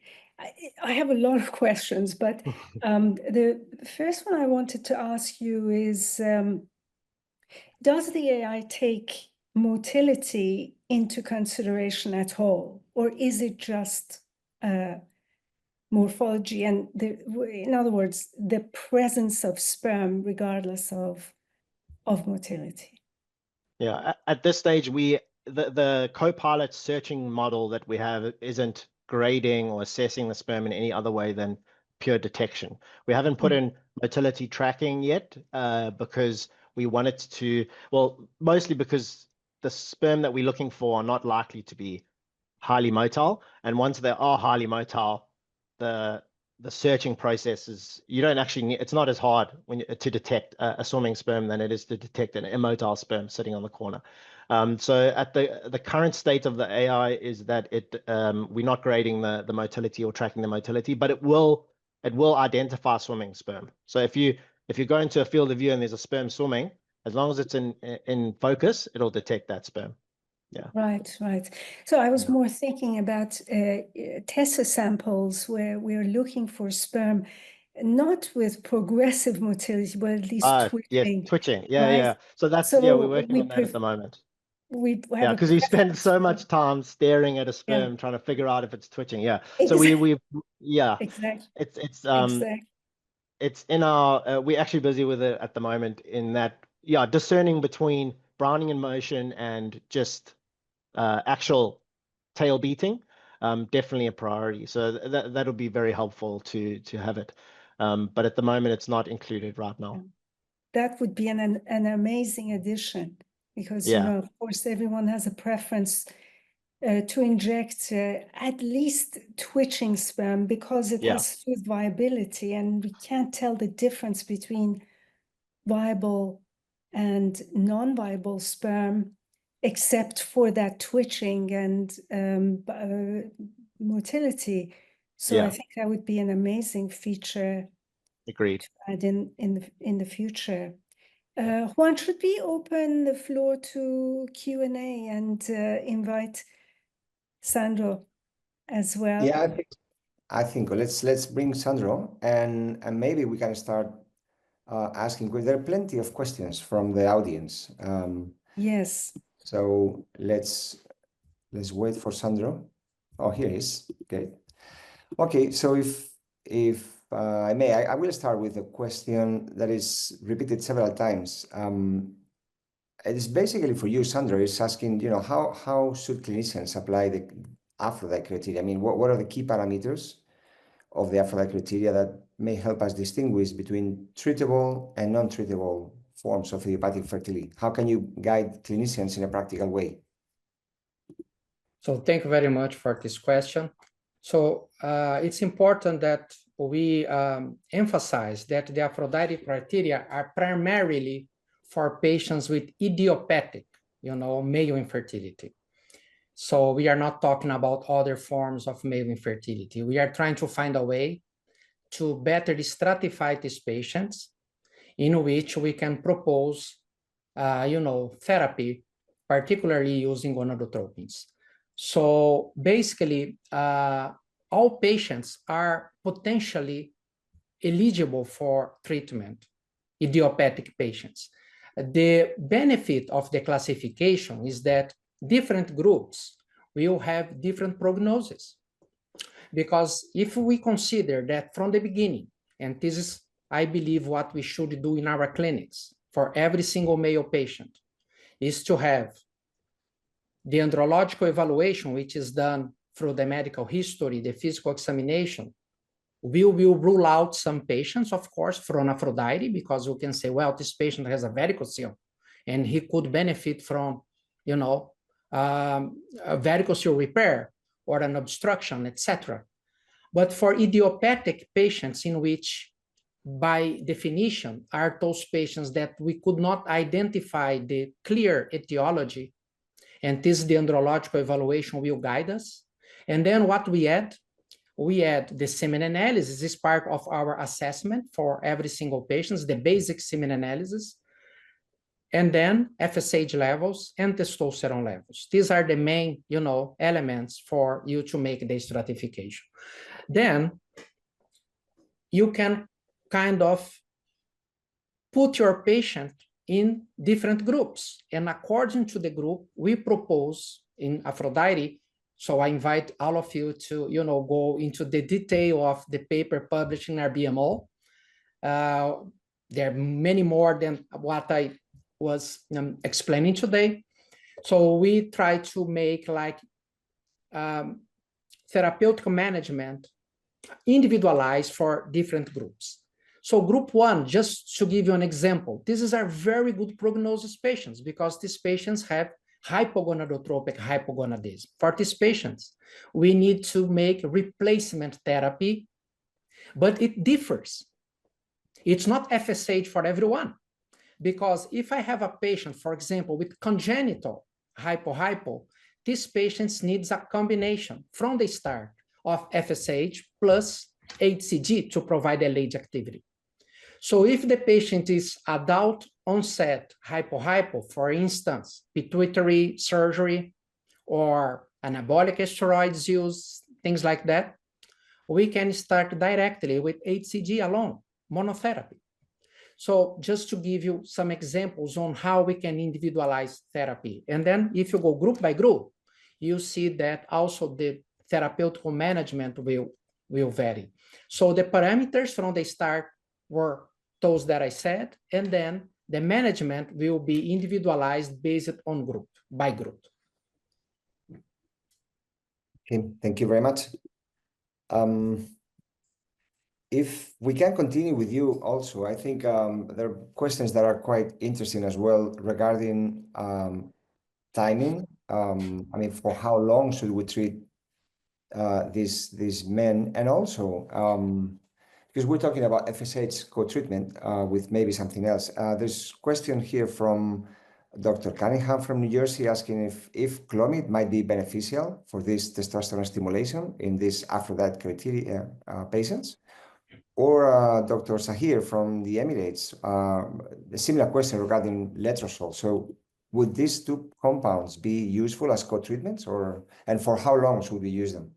I have a lot of questions, but the first one I wanted to ask you is, does the AI take motility into consideration at all, or is it just morphology and in other words, the presence of sperm regardless of motility? Yeah, at this stage, the co-pilot searching model that we have isn't grading or assessing the sperm in any other way than pure detection. We haven't put in motility tracking yet because we want it to, well, mostly because the sperm that we're looking for are not likely to be highly motile, and once they are highly motile, the searching process is, you don't actually need, it's not as hard to detect a swimming sperm than it is to detect an immotile sperm sitting on the corner. So at the current state of the AI is that we're not grading the motility or tracking the motility, but it will identify swimming sperm. So if you go into a field of view and there's a sperm swimming, as long as it's in focus, it'll detect that sperm. Yeah. Right, right. So I was Yeah. more thinking about test samples where we're looking for sperm, not with progressive motility, but at least Yes, twitching, twitching. Yeah, right? yeah. So that's, yeah, we're So working on that at the moment. we have Yeah, a because we spend preference so for- much time staring at a Yeah. sperm, trying to figure out if it's twitching. Yeah. So Exactly. yeah, Exactly. it's Exactly. it's in our we're actually busy with it at the moment in that, yeah, discerning between Browning in motion and just actual tail beating, definitely a priority. So that'll be very helpful to have it. But at the moment, it's not included right now. That would be an amazing addition because, you Yeah. know, of course, everyone has a preference to inject at least twitching sperm because it Yeah. has fluid viability, and we can't tell the difference between viable and non-viable sperm except for that twitching and motility. So I Yeah. think that would be an amazing feature Agreed. to add in the future. Juan, should we open the floor to Q&A and invite Sandro as well? Yeah, I think let's bring Sandro and maybe we can start asking, because there are plenty of questions from the audience. Yes. So let's wait for Sandro. Oh, here he is. Okay. Okay. So if I may, I will start with a question that is repeated several times. It is basically for you, Sandro. It's asking, you know, how should clinicians apply the APHRODITE criteria? I mean, what are the key parameters of the APHRODITE criteria that may help us distinguish between treatable and non-treatable forms of idiopathic fertility? How can you guide clinicians in a practical way? So thank you very much for this question. So it's important that we emphasize that the APHRODITE criteria are primarily for patients with idiopathic, male infertility. So we are not talking about other forms of male infertility. We are trying to find a way to better stratify these patients in which we can propose, therapy, particularly using gonadotropins. So basically, all patients are potentially eligible for treatment, idiopathic patients. The benefit of the classification is that different groups will have different prognosis. Because if we consider that from the beginning, and this is, I believe, what we should do in our clinics for every single male patient, is to have the andrological evaluation, which is done through the medical history, the physical examination. We will rule out some patients, of course, from APHRODITE, because we can say, well, this patient has a varicocele, and he could benefit from, a varicocele repair or an obstruction, etc. But for idiopathic patients, in which, by definition, are those patients that we could not identify the clear etiology, and this the andrological evaluation will guide us. And then what we add the semen analysis is part of our assessment for every single patient, the basic semen analysis, and then FSH levels and testosterone levels. These are the main, elements for you to make the stratification. Then you can kind of put your patient in different groups. And according to the group, we propose in APHRODITE. So I invite all of you to, go into the detail of the paper published in RBMO. There are many more than what I was explaining today. So we try to make therapeutic management individualized for different groups. So group one, just to give you an example, this is our very good prognosis patients because these patients have hypogonadotropic hypogonadism. For these patients, we need to make replacement therapy, but it differs. It's not FSH for everyone, because if I have a patient, for example, with congenital hypo, these patients needs a combination from the start of FSH plus HCG to provide LH activity. So if the patient is adult onset hypo, for instance, pituitary surgery, or anabolic steroids use, things like that, we can start directly with HCG alone, monotherapy. So just to give you some examples on how we can individualize therapy. And then if you go group by group, you see that also the therapeutic management will vary. So the parameters from the start were those that I said, and then the management will be individualized based on group by group. Okay, thank you very much. If we can continue with you also, I think there are questions that are quite interesting as well regarding timing. I mean, for how long should we treat these men? And also, because we're talking about FSH co-treatment with maybe something else. There's a question here from Dr. Cunningham from New Jersey asking if Clomid might be beneficial for this testosterone stimulation in these APHRODITE criteria patients. Or Dr. Sahir from the Emirates, a similar question regarding letrozole. So would these two compounds be useful as co-treatments, and for how long should we use them?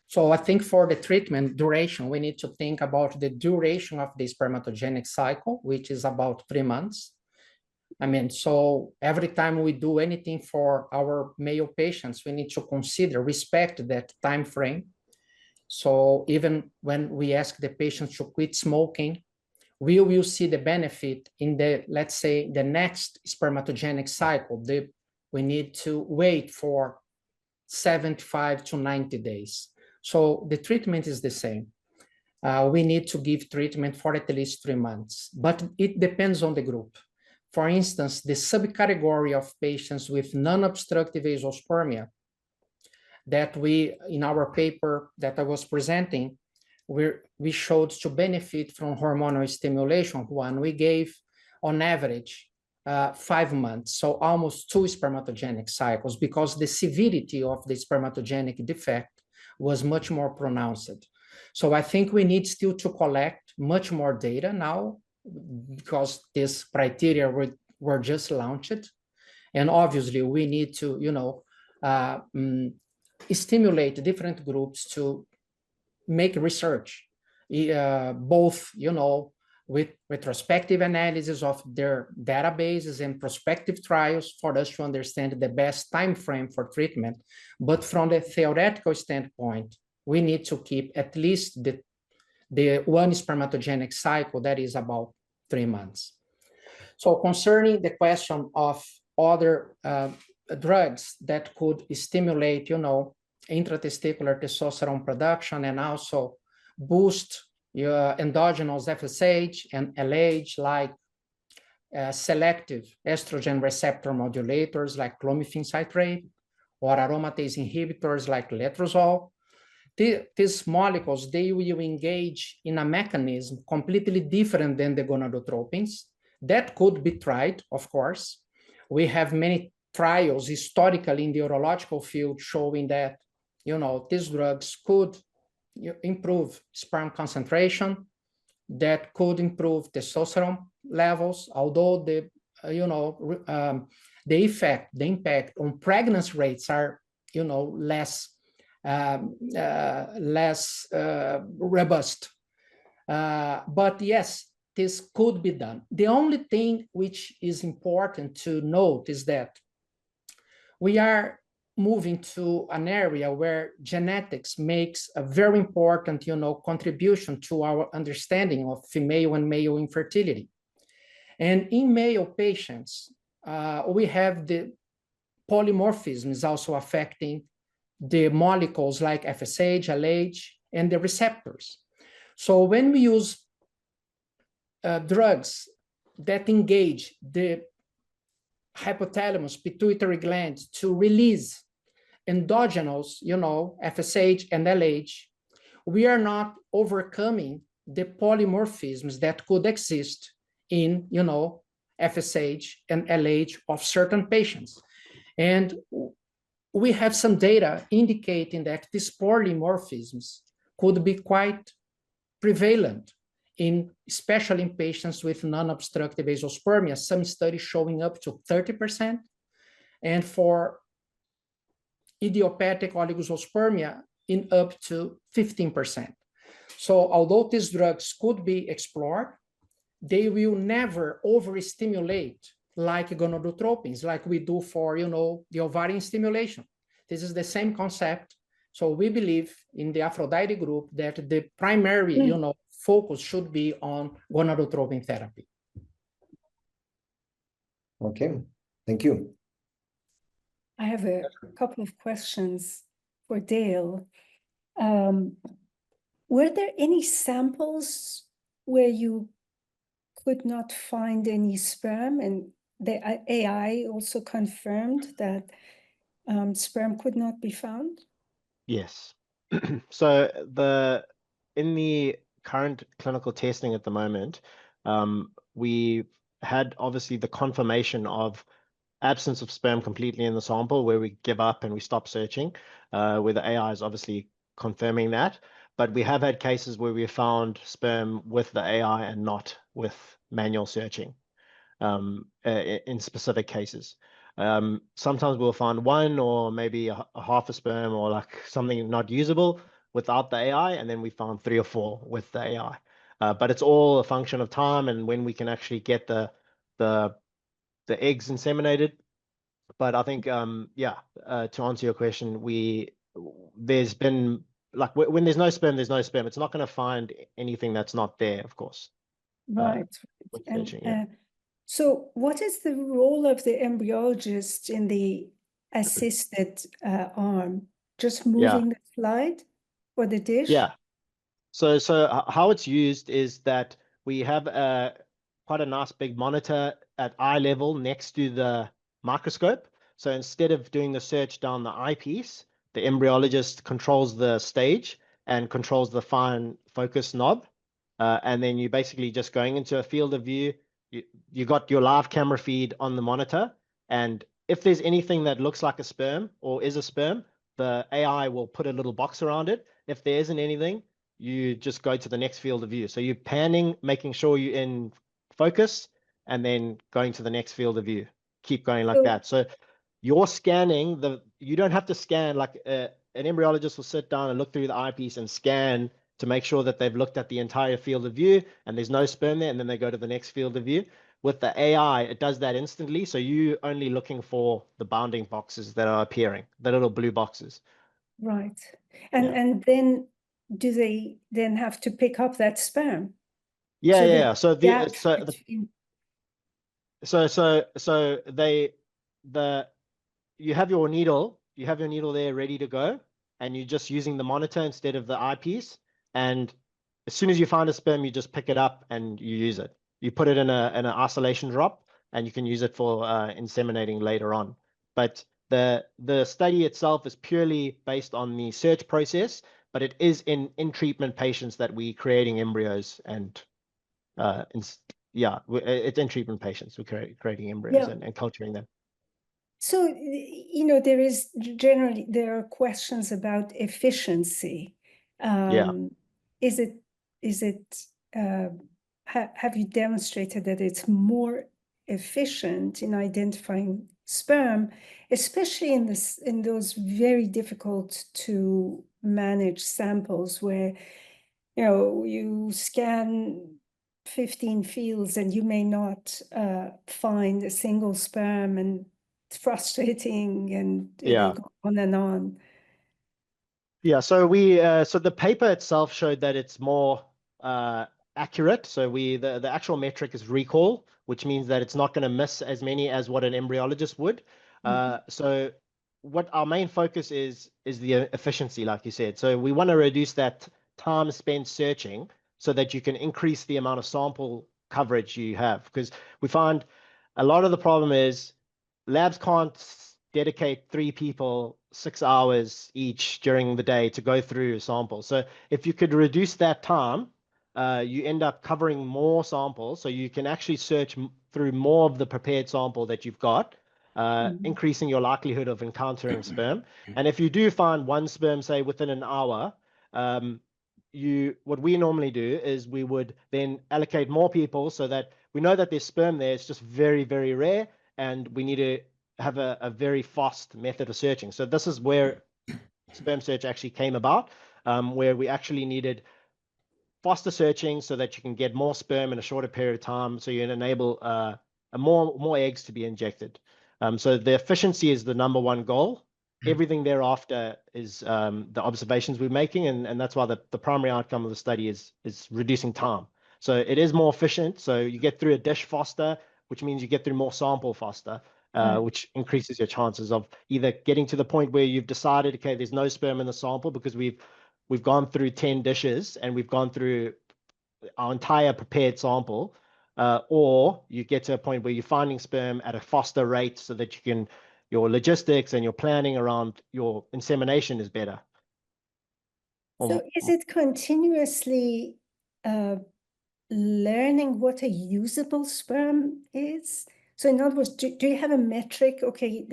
So I think for the treatment duration, we need to think about the duration of the spermatogenic cycle, which is about 3 months. I mean, so every time we do anything for our male patients, we need to consider, respect that time frame. So even when we ask the patient to quit smoking, we will see the benefit in the, let's say, the next spermatogenic cycle. We need to wait for 75 to 90 days. So the treatment is the same. We need to give treatment for at least 3 months, but it depends on the group. For instance, the subcategory of patients with non-obstructive azoospermia that we, in our paper that I was presenting, we showed to benefit from hormonal stimulation, Juan, we gave on average 5 months, so almost 2 spermatogenic cycles, because the severity of the spermatogenic defect was much more pronounced. So I think we need still to collect much more data now, because these criteria were just launched. And obviously we need to, stimulate different groups to make research, both, with retrospective analysis of their databases and prospective trials for us to understand the best time frame for treatment. But from the theoretical standpoint, we need to keep at least the 1 spermatogenic cycle, that is about 3 months. So concerning the question of other drugs that could stimulate, intratesticular testosterone production and also boost endogenous FSH and LH, like selective estrogen receptor modulators like clomiphene citrate, or aromatase inhibitors like letrozole. These molecules, they will engage in a mechanism completely different than the gonadotropins. That could be tried, of course. We have many trials historically in the urological field showing that, these drugs could improve sperm concentration, that could improve testosterone levels, although the impact on pregnancy rates are, less robust. But yes, this could be done. The only thing which is important to note is that we are moving to an area where genetics makes a very important, contribution to our understanding of female and male infertility. And in male patients, we have the polymorphisms also affecting the molecules like FSH, LH, and the receptors. So when we use drugs that engage the hypothalamus pituitary gland to release endogenous, FSH and LH, we are not overcoming the polymorphisms that could exist in, FSH and LH of certain patients. And we have some data indicating that these polymorphisms could be quite prevalent, especially in patients with non-obstructive azoospermia, some studies showing up to 30%. And for idiopathic oligospermia in up to 15%. So although these drugs could be explored, they will never overstimulate like gonadotropins, like we do for, the ovarian stimulation. This is the same concept. So we believe in the Aphrodite group that the primary, focus should be on gonadotropin therapy. Okay, thank you. I have a couple of questions for Dale. Were there any samples where you could not find any sperm, and the AI also confirmed that sperm could not be found? Yes. So in the current clinical testing at the moment, we had obviously the confirmation of absence of sperm completely in the sample, where we give up and we stop searching, where the AI is obviously confirming that. But we have had cases where we found sperm with the AI and not with manual searching, in specific cases. Sometimes we'll find one or maybe a half a sperm or like something not usable without the AI, and then we found 3 or 4 with the AI. But it's all a function of time and when we can actually get the eggs inseminated. But I think, to answer your question, there's been, like, when there's no sperm, there's no sperm. It's not going to find anything that's not there, of course. Right. With searching, so what is the role of the embryologist in the assisted arm? Just moving the slide or the dish? Yeah. So how it's used is that we have quite a nice big monitor at eye level next to the microscope. So instead of doing the search down the eyepiece, the embryologist controls the stage and controls the fine focus knob. And then you basically just going into a field of view. You got your live camera feed on the monitor. And if there's anything that looks like a sperm or is a sperm, the AI will put a little box around it. If there isn't anything, you just go to the next field of view. So you're panning, making sure you're in focus, and then going to the next field of view. Keep going like that. So you're scanning you don't have to scan, like an embryologist will sit down and look through the eyepiece and scan to make sure that they've looked at the entire field of view and there's no sperm there, and then they go to the next field of view. With the AI, it does that instantly. So you're only looking for the bounding boxes that are appearing, the little blue boxes. Right. And then do they then have to pick up that sperm? Yeah. You have your needle, there ready to go, and you're just using the monitor instead of the eyepiece. And as soon as you find a sperm, you just pick it up and you use it. You put it in an isolation drop, and you can use it for inseminating later on. But the study itself is purely based on the search process, but it is in treatment patients that we're creating embryos, and it's in treatment patients. We're creating embryos and culturing them. So, there are questions about efficiency. Have you demonstrated that it's more efficient in identifying sperm, especially in those very difficult to manage samples where, you scan 15 fields and you may not find a single sperm, and it's frustrating, and it'll go on and on. Yeah, so so the paper itself showed that it's more accurate. So the actual metric is recall, which means that it's not going to miss as many as what an embryologist would. So what our main focus is the efficiency, like you said. So we want to reduce that time spent searching so that you can increase the amount of sample coverage you have, because we find a lot of the problem is labs can't dedicate 3 people 6 hours each during the day to go through a sample. So if you could reduce that time, you end up covering more samples, so you can actually search through more of the prepared sample that you've got, increasing your likelihood of encountering sperm. And if you do find one sperm, say within an hour, what we normally do is we would then allocate more people so that we know that there's sperm there. It's just very, very rare, and we need to have a very fast method of searching. So this is where sperm search actually came about, where we actually needed faster searching so that you can get more sperm in a shorter period of time, so you can enable more eggs to be injected. So the efficiency is the #1 goal. Everything thereafter is the observations we're making, and that's why the primary outcome of the study is reducing time. So it is more efficient. So you get through a dish faster, which means you get through more sample faster, which increases your chances of either getting to the point where you've decided, okay, there's no sperm in the sample because we've gone through 10 dishes and we've gone through our entire prepared sample, or you get to a point where you're finding sperm at a faster rate so that your logistics and your planning around your insemination is better. So is it continuously learning what a usable sperm is? So in other words, do you have a metric? Okay,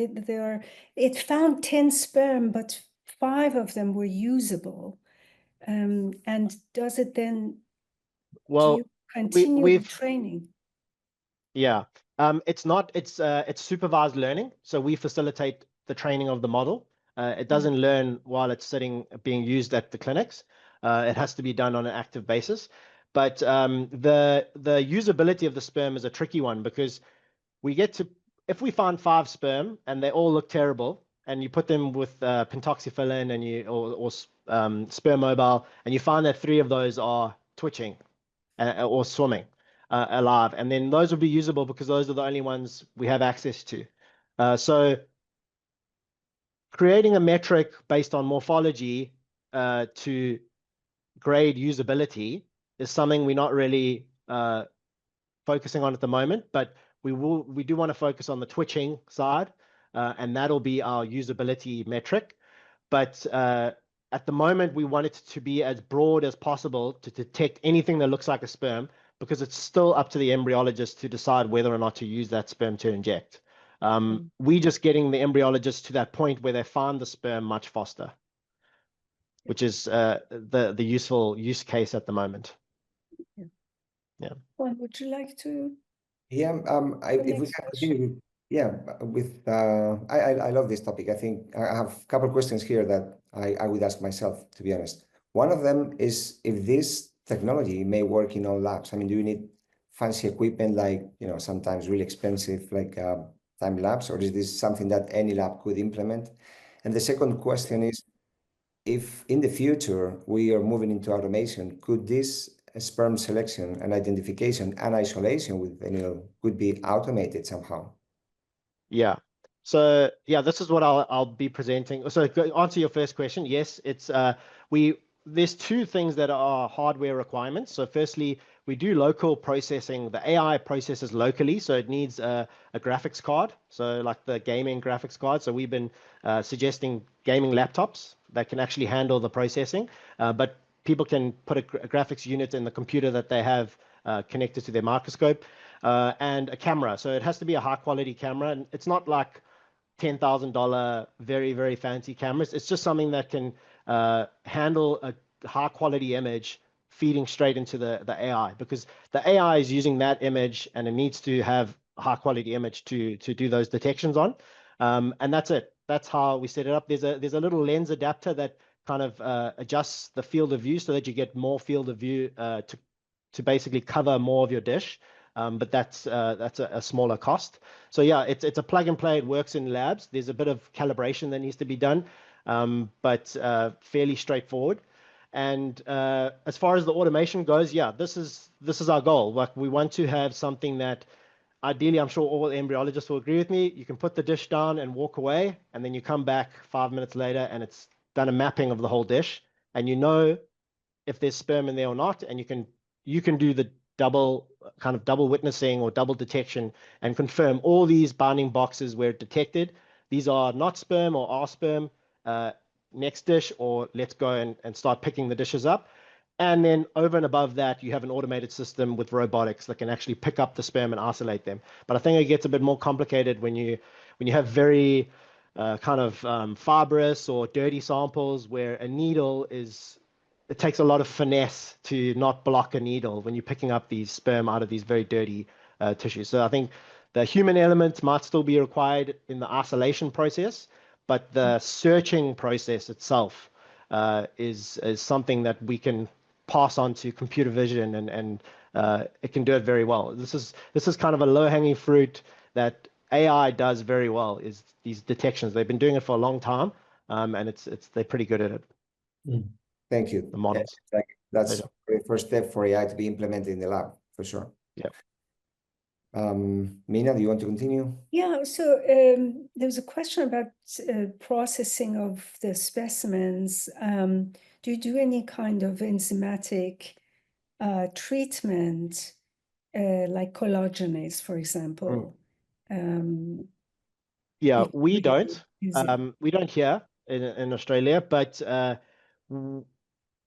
it found 10 sperm, but 5 of them were usable. And does it then, do you continue the training? Yeah, it's supervised learning. So we facilitate the training of the model. It doesn't learn while it's being used at the clinics. It has to be done on an active basis. But the usability of the sperm is a tricky one, because if we find 5 sperm and they all look terrible, and you put them with pentoxifillin or sperm mobile, and you find that 3 of those are twitching or swimming alive, and then those would be usable because those are the only ones we have access to. So creating a metric based on morphology to grade usability is something we're not really focusing on at the moment, but we do want to focus on the twitching side, and that'll be our usability metric. But at the moment, we want it to be as broad as possible to detect anything that looks like a sperm, because it's still up to the embryologist to decide whether or not to use that sperm to inject. We just getting the embryologist to that point where they find the sperm much faster, which is the useful use case at the moment. Yeah. Juan, would you like to? Yeah, if we can continue, I love this topic. I think I have a couple of questions here that I would ask myself, to be honest. One of them is if this technology may work in all labs. I mean, do you need fancy equipment like, sometimes really expensive, like time lapse, or is this something that any lab could implement? And the second question is, if in the future we are moving into automation, could this sperm selection and identification and isolation could be automated somehow? Yeah. So yeah, this is what I'll be presenting. So to answer your first question, yes, it's there's 2 things that are hardware requirements. So firstly, we do local processing. The AI processes locally, so it needs a graphics card, so like the gaming graphics card. So we've been suggesting gaming laptops that can actually handle the processing, but people can put a graphics unit in the computer that they have connected to their microscope, and a camera. So it has to be a high quality camera, and it's not like $10,000 very, very fancy cameras. It's just something that can handle a high quality image feeding straight into the AI, because the AI is using that image and it needs to have a high quality image to do those detections on. And that's it. That's how we set it up. There's a little lens adapter that kind of adjusts the field of view so that you get more field of view to basically cover more of your dish. But that's a smaller cost. So yeah, it's a plug and play. It works in labs. There's a bit of calibration that needs to be done, but fairly straightforward. And as far as the automation goes, yeah, this is our goal. Like, we want to have something that ideally, I'm sure all embryologists will agree with me, you can put the dish down and walk away, and then you come back 5 minutes later and it's done a mapping of the whole dish, and you know if there's sperm in there or not, and you can do the double witnessing or double detection and confirm all these bounding boxes where detected. These are not sperm or are sperm. Next dish, or let's go and start picking the dishes up. And then over and above that, you have an automated system with robotics that can actually pick up the sperm and isolate them. But I think it gets a bit more complicated when you have very fibrous or dirty samples where a needle it takes a lot of finesse to not block a needle when you're picking up these sperm out of these very dirty tissues. So I think The human element might still be required in the isolation process, but the searching process itself is something that we can pass on to computer vision, and it can do it very well. This is kind of a low-hanging fruit that AI does very well, is these detections. They've been doing it for a long time, and they're pretty good at it. Thank you. The models. That's the first step for AI to be implemented in the lab, for sure. Yeah. Mina, do you want to continue? Yeah, so there's a question about processing of the specimens. Do you do any kind of enzymatic treatment, like collagenase, for example? Yeah, we don't. We don't here in Australia, but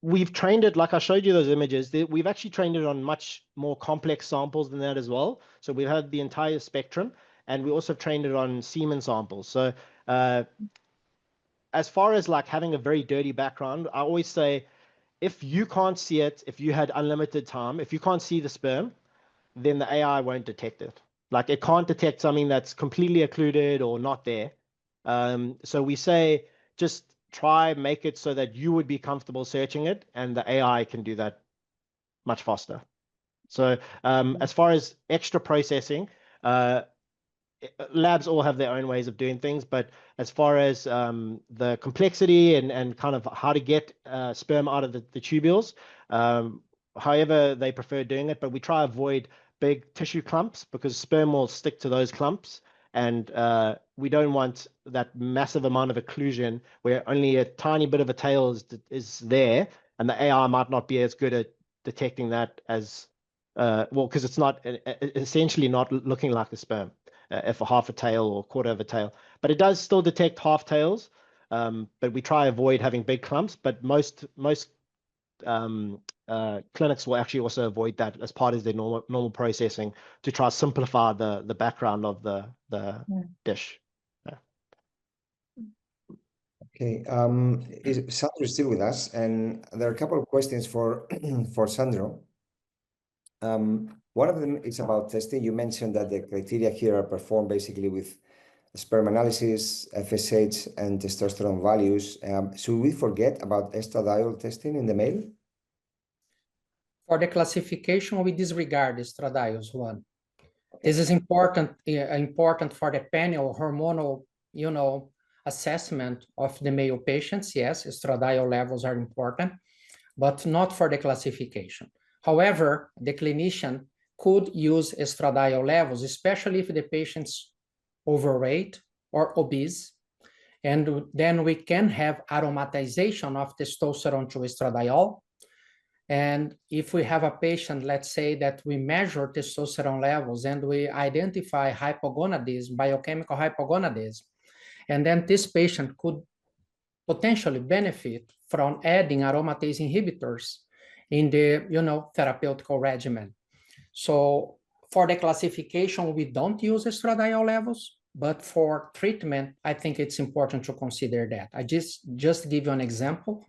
we've trained it, like I showed you those images, we've actually trained it on much more complex samples than that as well. So we've had the entire spectrum, and we also trained it on semen samples. So as far as like having a very dirty background, I always say, if you can't see it, if you had unlimited time, if you can't see the sperm, then the AI won't detect it. Like it can't detect something that's completely occluded or not there. So we say, just make it so that you would be comfortable searching it, and the AI can do that much faster. So as far as extra processing, labs all have their own ways of doing things, but as far as the complexity and kind of how to get sperm out of the tubules, however they prefer doing it, but we try to avoid big tissue clumps, because sperm will stick to those clumps, and we don't want that massive amount of occlusion where only a tiny bit of a tail is there, and the AI might not be as good at detecting that as well, because it's not essentially not looking like a sperm, if a half a tail or a quarter of a tail, but it does still detect half tails. But we try to avoid having big clumps, but most clinics will actually also avoid that as part of their normal processing, to try to simplify the background of the dish. Yeah. Okay, Sandro is still with us, and there are a couple of questions for for Sandro. One of them is about testing. You mentioned that the criteria here are performed basically with sperm analysis, FSH, and testosterone values. Should we forget about estradiol testing in the male? For the classification, we disregard estradiols one. This is important for the panel hormonal, assessment of the male patients. Yes, estradiol levels are important, but not for the classification. However, the clinician could use estradiol levels, especially if the patient's overweight or obese, and then we can have aromatization of testosterone to estradiol. And if we have a patient, let's say that we measure testosterone levels and we identify hypogonadism, biochemical hypogonadism, and then this patient could potentially benefit from adding aromatase inhibitors in the therapeutical regimen. So for the classification, we don't use estradiol levels, but for treatment, I think it's important to consider that. I just give you an example.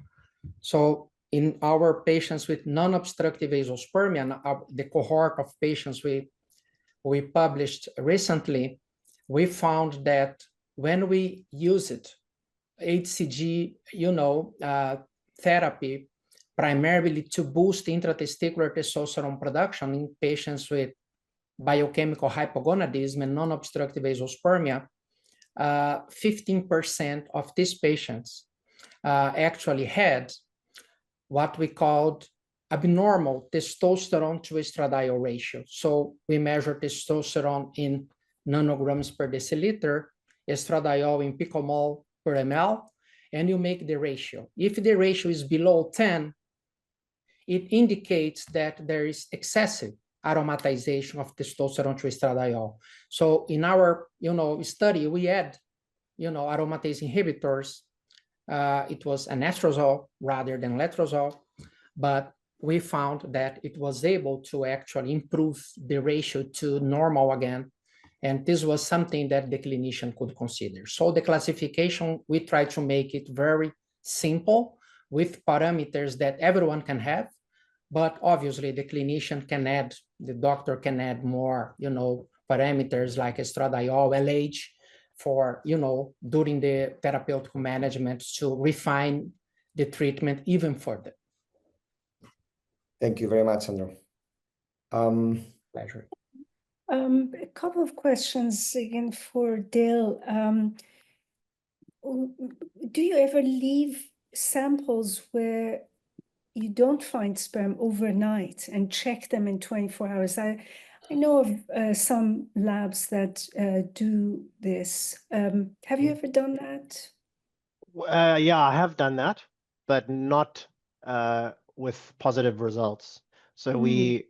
So in our patients with non-obstructive azoospermia, the cohort of patients we published recently, we found that when we use it, HCG, therapy, primarily to boost intratesticular testosterone production in patients with biochemical hypogonadism and non-obstructive azoospermia, 15% of these patients actually had what we called abnormal testosterone to estradiol ratio. So we measure testosterone in nanograms per deciliter, estradiol in picomole per ml, and you make the ratio. If the ratio is below 10, it indicates that there is excessive aromatization of testosterone to estradiol. So in our study, we add aromatase inhibitors. It was anastrozole rather than letrozole, but we found that it was able to actually improve the ratio to normal again. And this was something that the clinician could consider. So the classification, we try to make it very simple with parameters that everyone can have, but obviously the clinician can add, the doctor can add more, parameters like estradiol, LH, for, during the therapeutic management to refine the treatment even further. Thank you very much, Sandro. Pleasure. A couple of questions again for Dale. Do you ever leave samples where you don't find sperm overnight and check them in 24 hours? I know of some labs that do this. Have you ever done that? Yeah, I have done that, but not with positive results. So we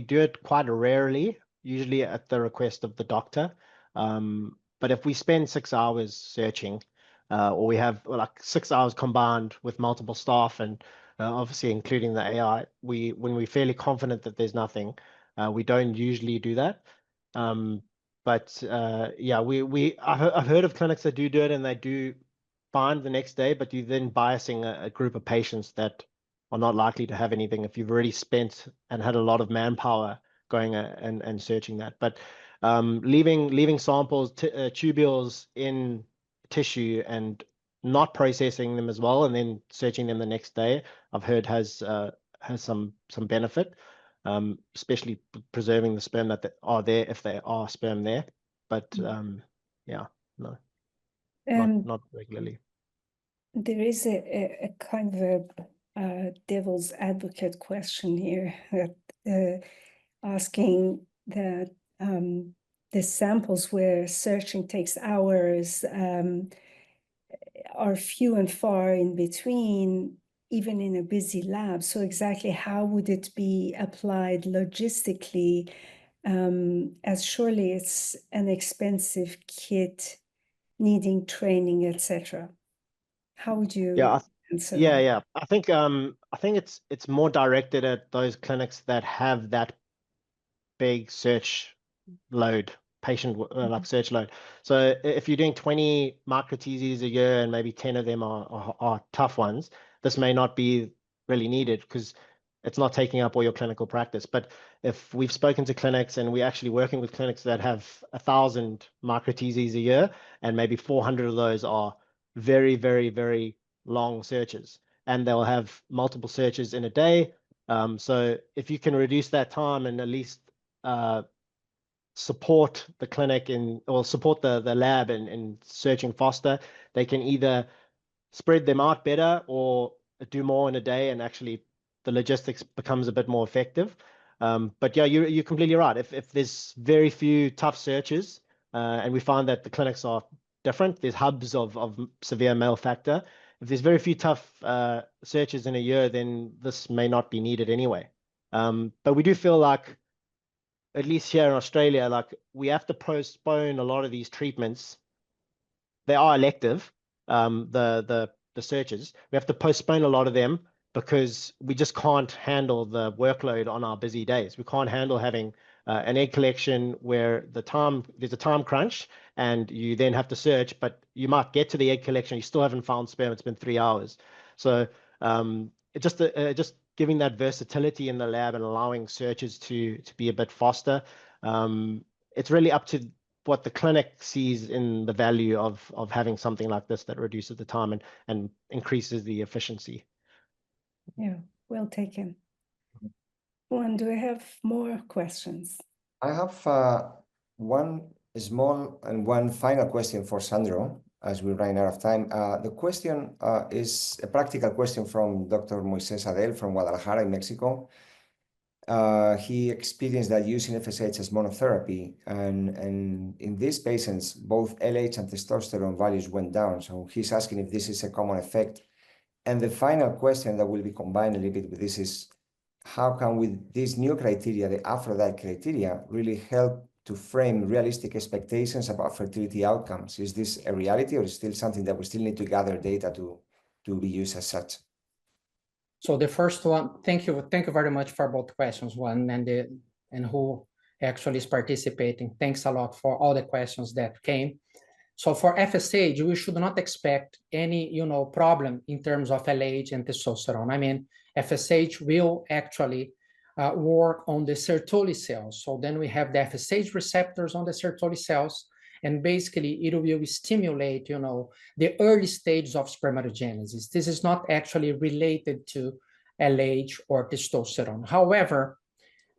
do it quite rarely, usually at the request of the doctor. But if we spend 6 hours searching, or we have like 6 hours combined with multiple staff and obviously including the AI, when we're fairly confident that there's nothing, we don't usually do that. But yeah, I've heard of clinics that do it, and they do find the next day, but you're then biasing a group of patients that are not likely to have anything if you've already spent and had a lot of manpower going and searching that. But leaving samples, tubules in tissue and not processing them as well, and then searching them the next day, I've heard has some benefit, especially preserving the sperm that are there if there are sperm there. But yeah, no. Not regularly. There is a kind of a devil's advocate question here, that asking that the samples where searching takes hours are few and far in between, even in a busy lab. So exactly how would it be applied logistically, as surely it's an expensive kit needing training, etc. How would you answer that? Yeah. I think it's more directed at those clinics that have that big search load, patient like search load. So if you're doing 20 microTZs a year and maybe 10 of them are tough ones, this may not be really needed because it's not taking up all your clinical practice. But if we've spoken to clinics and we're actually working with clinics that have 1,000 microTZs a year, and maybe 400 of those are very, very, very long searches, and they'll have multiple searches in a day. So if you can reduce that time and at least support the clinic or support the lab in searching faster, they can either spread them out better or do more in a day, and actually the logistics becomes a bit more effective. But yeah, you're completely right. If there's very few tough searches, and we find that the clinics are different, there's hubs of severe male factor. If there's very few tough searches in a year, then this may not be needed anyway. But we do feel like, at least here in Australia, like we have to postpone a lot of these treatments. They are elective, the searches. We have to postpone a lot of them because we just can't handle the workload on our busy days. We can't handle having an egg collection where there's a time crunch and you then have to search, but you might get to the egg collection, you still haven't found sperm, it's been 3 hours. So just giving that versatility in the lab and allowing searches to be a bit faster. It's really up to what the clinic sees in the value of having something like this that reduces the time and increases the efficiency. Yeah, well taken. Juan, do I have more questions? I have one small and one final question for Sandro, as we're running out of time. The question is a practical question from Dr. Moises Adel from Guadalajara in Mexico. He experienced that using FSH as monotherapy, and in these patients, both LH and testosterone values went down. So he's asking if this is a common effect. And the final question that will be combined a little bit with this is, how can with these new criteria, the APHRODITE criteria, really help to frame realistic expectations about fertility outcomes? Is this a reality, or is still something that we still need to gather data to be used as such? So the first one, thank you very much for both questions, Juan, and who actually is participating. Thanks a lot for all the questions that came. So for FSH, we should not expect any, problem in terms of LH and testosterone. I mean, FSH will actually work on the Sertoli cells. So then we have the FSH receptors on the Sertoli cells, and basically it will stimulate, the early stages of spermatogenesis. This is not actually related to LH or testosterone. However,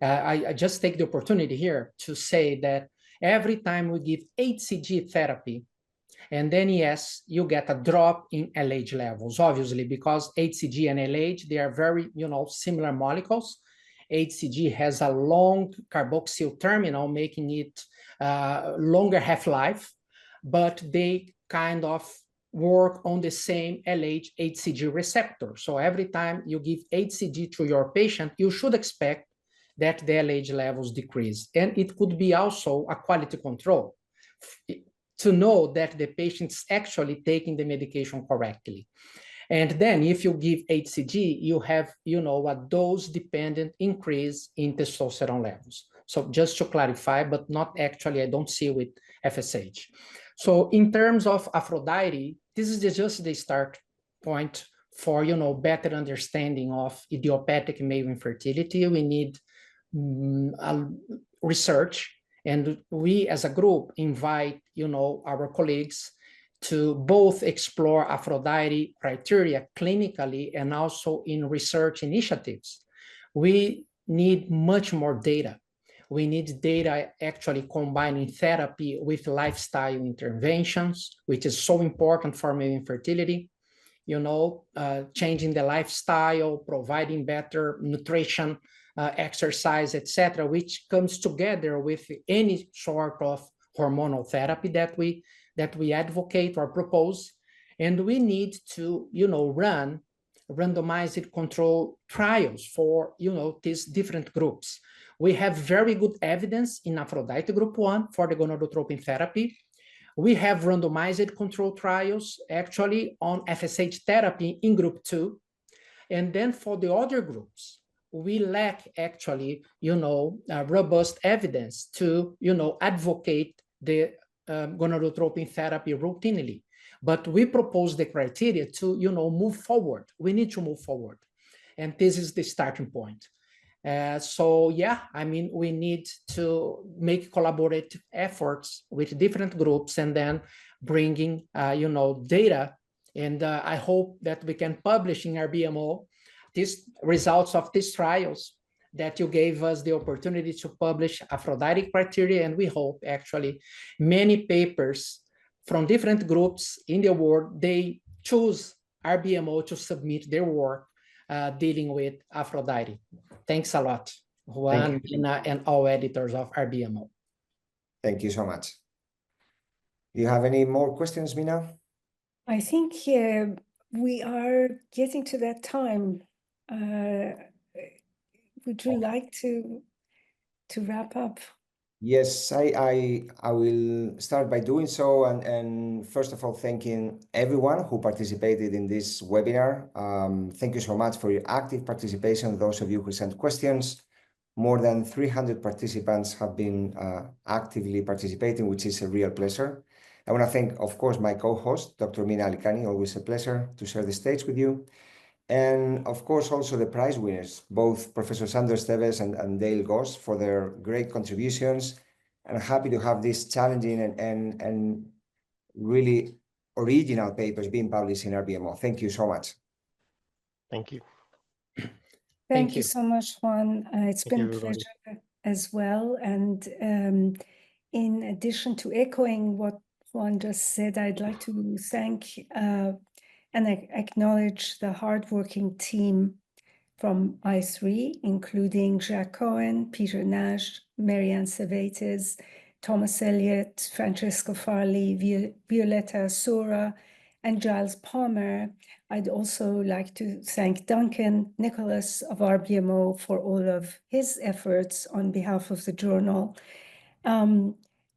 I just take the opportunity here to say that every time we give HCG therapy, and then yes, you get a drop in LH levels, obviously, because HCG and LH, they are very, similar molecules. HCG has a long carboxyl terminal, making it longer half-life, but they kind of work on the same LH-HCG receptor. So every time you give HCG to your patient, you should expect that the LH levels decrease. And it could be also a quality control to know that the patient's actually taking the medication correctly. And then if you give HCG, you have, a dose-dependent increase in testosterone levels. So just to clarify, but not actually, I don't see with FSH. So in terms of APHRODITE, this is just the start point for, better understanding of idiopathic male infertility. We need research, and we as a group invite, our colleagues to both explore APHRODITE criteria clinically and also in research initiatives. We need much more data. We need data actually combining therapy with lifestyle interventions, which is so important for male infertility. Changing the lifestyle, providing better nutrition, exercise, etc., which comes together with any sort of hormonal therapy that we advocate or propose. And we need to, run randomized control trials for, these different groups. We have very good evidence in APHRODITE group 1 for the gonadotropin therapy. We have randomized control trials actually on FSH therapy in group 2. And then for the other groups, we lack actually, robust evidence to, advocate the gonadotropin therapy routinely. But we propose the criteria to, move forward. We need to move forward. And this is the starting point. So yeah, we need to make collaborative efforts with different groups and then bringing, data. And I hope that we can publish in RBMO these results of these trials that you gave us the opportunity to publish APHRODITE criteria. And we hope actually many papers from different groups in the world, they choose RBMO to submit their work dealing with APHRODITE. Thanks a lot, Juan, Mina, and all editors of RBMO. Thank you so much. Do you have any more questions, Mina? I think we are getting to that time. Would you like to wrap up? Yes, I will start by doing so, and first of all, thanking everyone who participated in this webinar. Thank you so much for your active participation, those of you who sent questions. More than 300 participants have been actively participating, which is a real pleasure. I want to thank, of course, my co-host, Dr. Mina Alikani, always a pleasure to share the stage with you. And of course, also the prize winners, both Professor Sandro Esteves and Dale Goss, for their great contributions. And I'm happy to have these challenging and really original papers being published in RBMO. Thank you so much. Thank you. Thank you so much, Juan. It's been a everybody. pleasure as well. And in addition to echoing what Juan just said, I'd like to thank and acknowledge the hardworking team from I3, including Jacques Cohen, Peter Nash, Marianne Cervantes, Thomas Elliott, Francesco Farley, Violetta Sora, and Giles Palmer. I'd also like to thank Duncan Nicholas of RBMO for all of his efforts on behalf of the journal.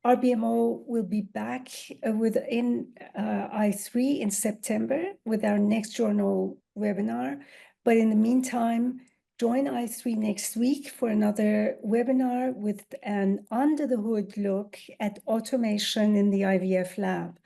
RBMO will be back within I3 in September with our next journal webinar. But in the meantime, join I3 next week for another webinar with an under-the-hood look at automation in the IVF lab.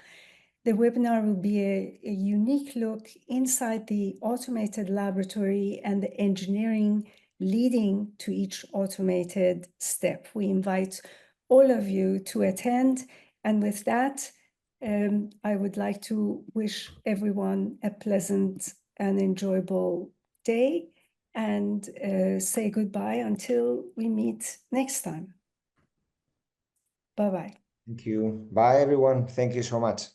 The webinar will be a unique look inside the automated laboratory and the engineering leading to each automated step. We invite all of you to attend. And with that, I would like to wish everyone a pleasant and enjoyable day and say goodbye until we meet next time. Bye-bye. Thank you. Bye, everyone. Thank you so much.